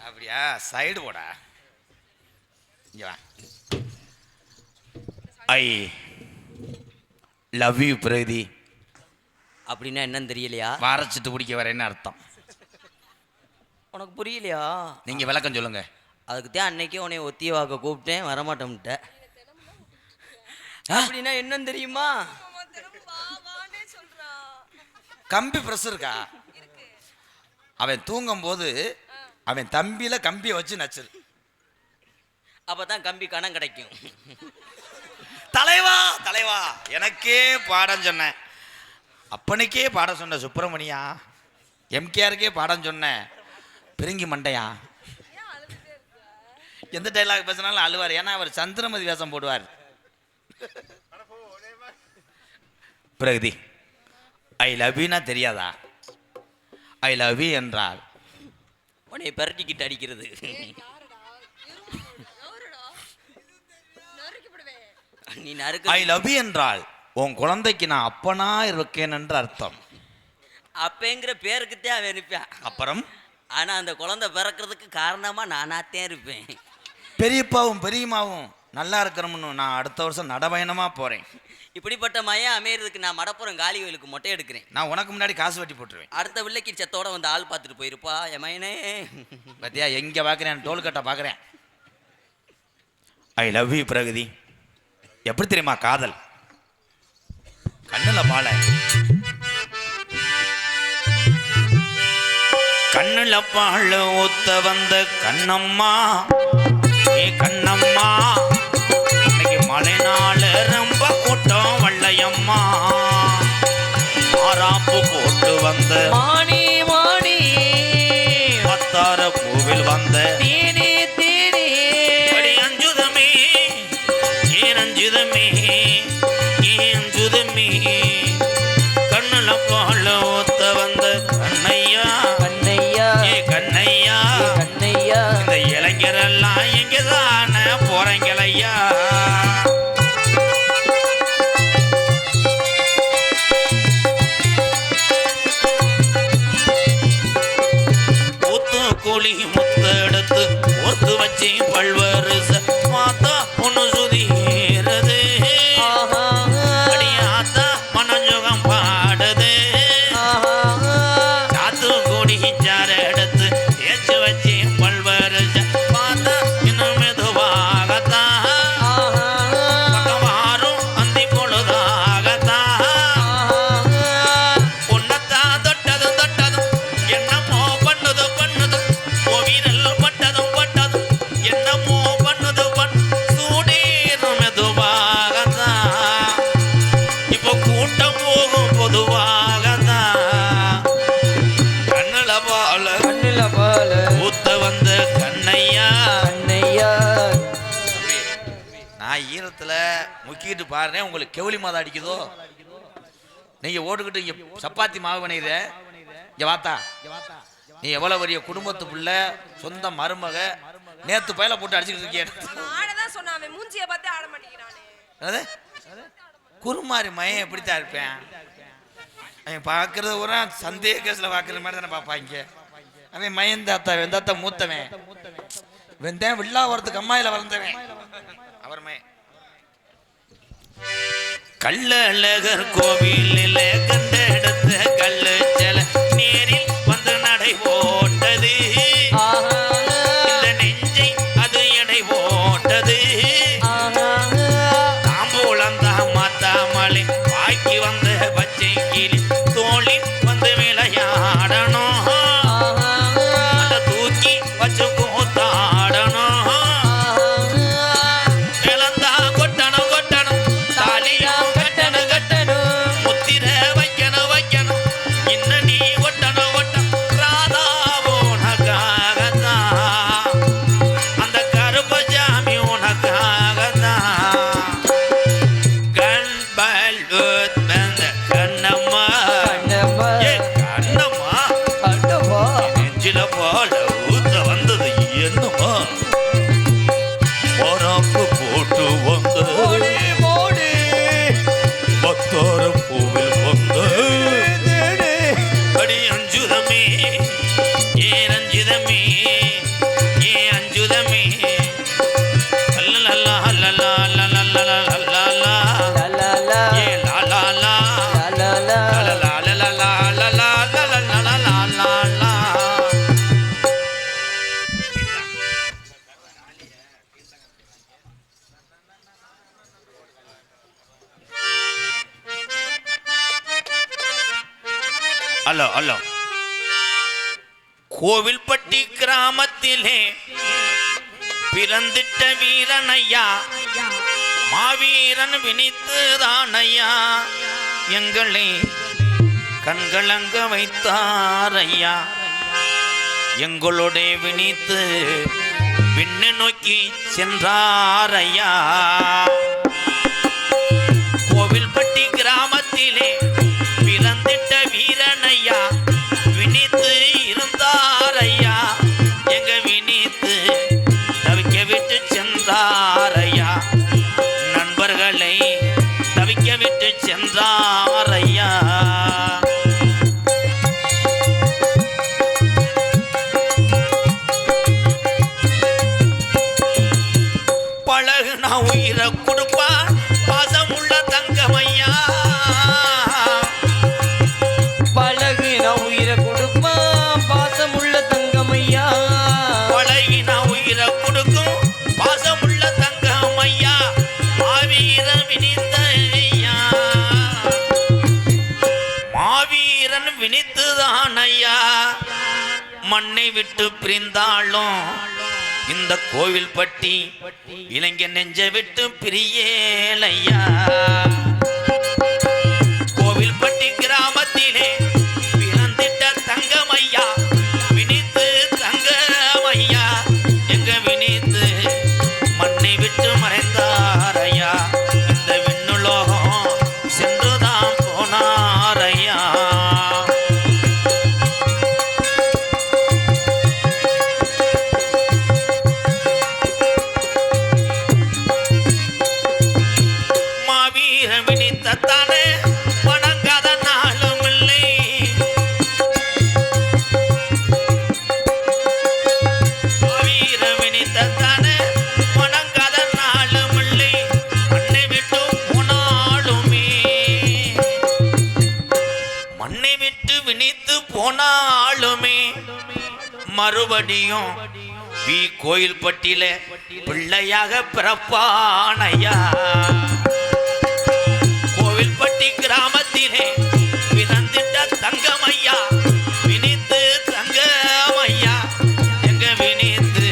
அப்படியா? சைடு போடா. இங்க வா. I love you Pragati. அப்படின்னா என்னன்னு தெரியலையா? வாரச்சிட்டு பிடிக்க வரேன்னு அர்த்தம். உனக்கு புரியலையா? நீங்க விளக்கம் சொல்லுங்க. அதுக்கு தான் அன்னைக்கே உன்னை ஒத்திய வாக்க கூப்பிட்டேன், வரமாட்டோம்ட்ட. அப்படின்னா என்னன்னு தெரியுமா? கம்பி பிரஸ் இருக்கா? அவன் தூங்கும் போது அவன் தம்பியில கம்பியை வச்சு நச்சிரு. அப்பதான் கம்பி கணம் கிடைக்கும். தலைவா தலைவா எனக்கே பாடம் சொன்னேன், அப்பனுக்கே பாடம் சொன்ன சுப்பிரமணியா, எம்கேஆருக்கே பாடம் சொன்னேன் பிரிங்கி மண்டையா. எந்த டைலாக் பேசினாலும் அழுவார். ஏன்னா அவர் சந்திரமதி வேஷம் போடுவார். பிரகதி ஐ லவ் யூனா தெரியாதா? ஐ லவ் யூ என்றால் உன்னை பரட்டிக்கிட்டு அடிக்கிறது. நீ ஐ லவ் யூ என்றால் உன் குழந்தைக்கு நான் அப்பனா இருக்கேன் என்று அர்த்தம். அப்பங்கிற பேருக்குத்தான் அவன் இருப்பேன். அப்புறம் ஆனா அந்த குழந்தை பிறக்கிறதுக்கு காரணமா நானாத்தான் இருப்பேன். பெரியப்பாவும் பெரியம்மாவும் நல்லா இருக்கிறோம்னு நான் அடுத்த வருஷம் நடபயணமா போறேன். இப்படிப்பட்ட மையம் அமையறதுக்கு நான் மடப்புறம் காளி கோயிலுக்கு மொட்டை எடுக்கிறேன். நான் உனக்கு முன்னாடி காசு வெட்டி போட்டுருவேன். அடுத்த வில்லைக்கு செத்தோட வந்து ஆள் பார்த்துட்டு போயிருப்பா என் மையனே. பத்தியா எங்க பாக்குறேன்? டோல்கட்டை பாக்குறேன். I love you Pragati. எப்படி தெரியுமா காதல்? கண்ணுல பால கண்ணுல பாழ ஒத்த வந்த கண்ணம்மா, ஏ கண்ணம்மா, இன்னைக்கு மழை நாள ரொம்ப கூட்டம் வள்ளையம்மா, மாறாப்பு போட்டு வந்த மாணி மாணி பத்தார பூவில் வந்த தீனி தீனி அஞ்சுதமே ஏன் அஞ்சுதமே ஏன் அஞ்சுதமே, கண்ணுல பாழ ஒத்த வந்த கண்ணையா கண்ணையா ஏ கண்ணையா கண்ணையா இந்த இளைஞரெல்லாம் எங்கதான போறீங்களையா. கூலி முத்த எடுத்து முக்கிட்டு பாருங்க உங்களுக்கு கெவுளி மாதம் அடிக்குதோ. நீங்க ஓட்டுக்கிட்டு இங்க சப்பாத்தி மாவு பண்ணிடுற இங்க வாத்தா. நீ எவ்வளவு பெரிய குடும்பத்து புள்ள, சொந்த மருமக, நேத்து பயில போட்டு அடிச்சுக்கிட்டு இருக்கிய. குருமாரி மயம் எப்படித்தான் இருப்பேன்? அவன் பார்க்கறது ஒரு சந்தேக கேஸ்ல பார்க்கற மாதிரி தானே பார்ப்பாங்க. அவன் மயந்தாத்தா வெந்தாத்தா மூத்தவன், வெந்தேன் வில்லாவரத்துக்கு அம்மாயில வளர்ந்தவன் அவர் மயன். கள்ளழகர் கோவிலில் கண்ட இடத்த கள்ளு செல நேரில் வந்து நடை போட்டது. இந்த நெஞ்சை அது எடை போட்டது. தாம்பூலந்தா மாத்தாமலை பாக்கி வந்த பச்சை கிளி தோழி வந்து விளையாடணும். அந்த தூக்கி வச்சு கூத்தாடணும். Hello hello. கோவில்பட்டி கிராமத்திலே பிறந்திட்ட வீரனையா, மாவீரன் வினித்துதானையா எங்களை கண்களங்க வைத்தாரையா. எங்களுடைய வினித்து விண்ணு நோக்கி சென்றாரையா. கோவில்பட்டி கிராமத்திலே பிறந்திட்ட வீரனையா, வினித்து இருந்தாரையா. எங்க வினித்து தவிக்க விட்டு சென்றாரையா. நண்பர்களை தவிக்க விட்டு சென்றாரையா. பழகுனா உயிரை கொடுப்பா பாசமுள்ள தங்கமையா. பழகுனா உயிரை கொடுப்பா பாசமுள்ள தங்கமையா. பழகினா உயிரை கொடுக்கும் பாசமுள்ள தங்கமையா. மாவீரன் வினித்தையா, மாவீரன் வினித்துதானையா. மண்ணை விட்டு பிரிந்தாலும் இந்த கோவில்பட்டி இளைஞன் நெஞ்ச விட்டு பிரியலையா. கோவில்பட்டி கிராமத்திலே பிறந்திட்ட தங்கமையா, வினித்து தங்கமையா. எங்க வினித்து மண்ணை விட்டு மறைந்தாரையா. இந்த விண்ணுலோகம் சென்றுதான் போனாரையா. வினித்தத்தானே வணங்காத நாளும் இல்லை. வீர வினித்தத்தானே வணங்காத நாளும் இல்லை. மண்ணை விட்டு போனாலுமே, மண்ணை விட்டு வினித்து போனாலுமே மறுபடியும் கோயில்பட்டியில பிள்ளையாக பிறப்பானையா. கோவில்பட்டி கிராமத்திலே பிறந்திட்ட தங்கமையா, வினித்து தங்கமையா. எங்க வினித்து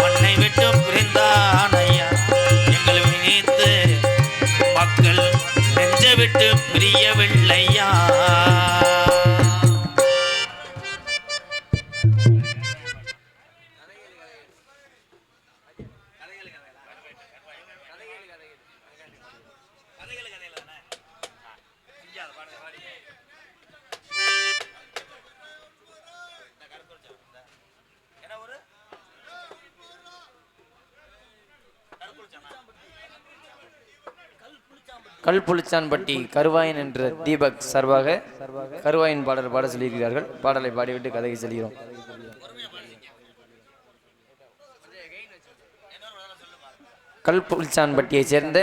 மண்ணை விட்டு பிரிந்தானையா. எங்கள் வினித்து மக்கள் நெஞ்ச விட்டு பிரியவில்லையா. கல்புளிச்சான்பட்டி கருவாயன் என்ற தீபக் சார்பாக கருவாயின் பாடல் பாட சொல்லியிருக்கிறார்கள். பாடலை பாடிவிட்டு கதைக்கு செல்கிறோம். கல்புளிச்சான்பட்டியை சேர்ந்த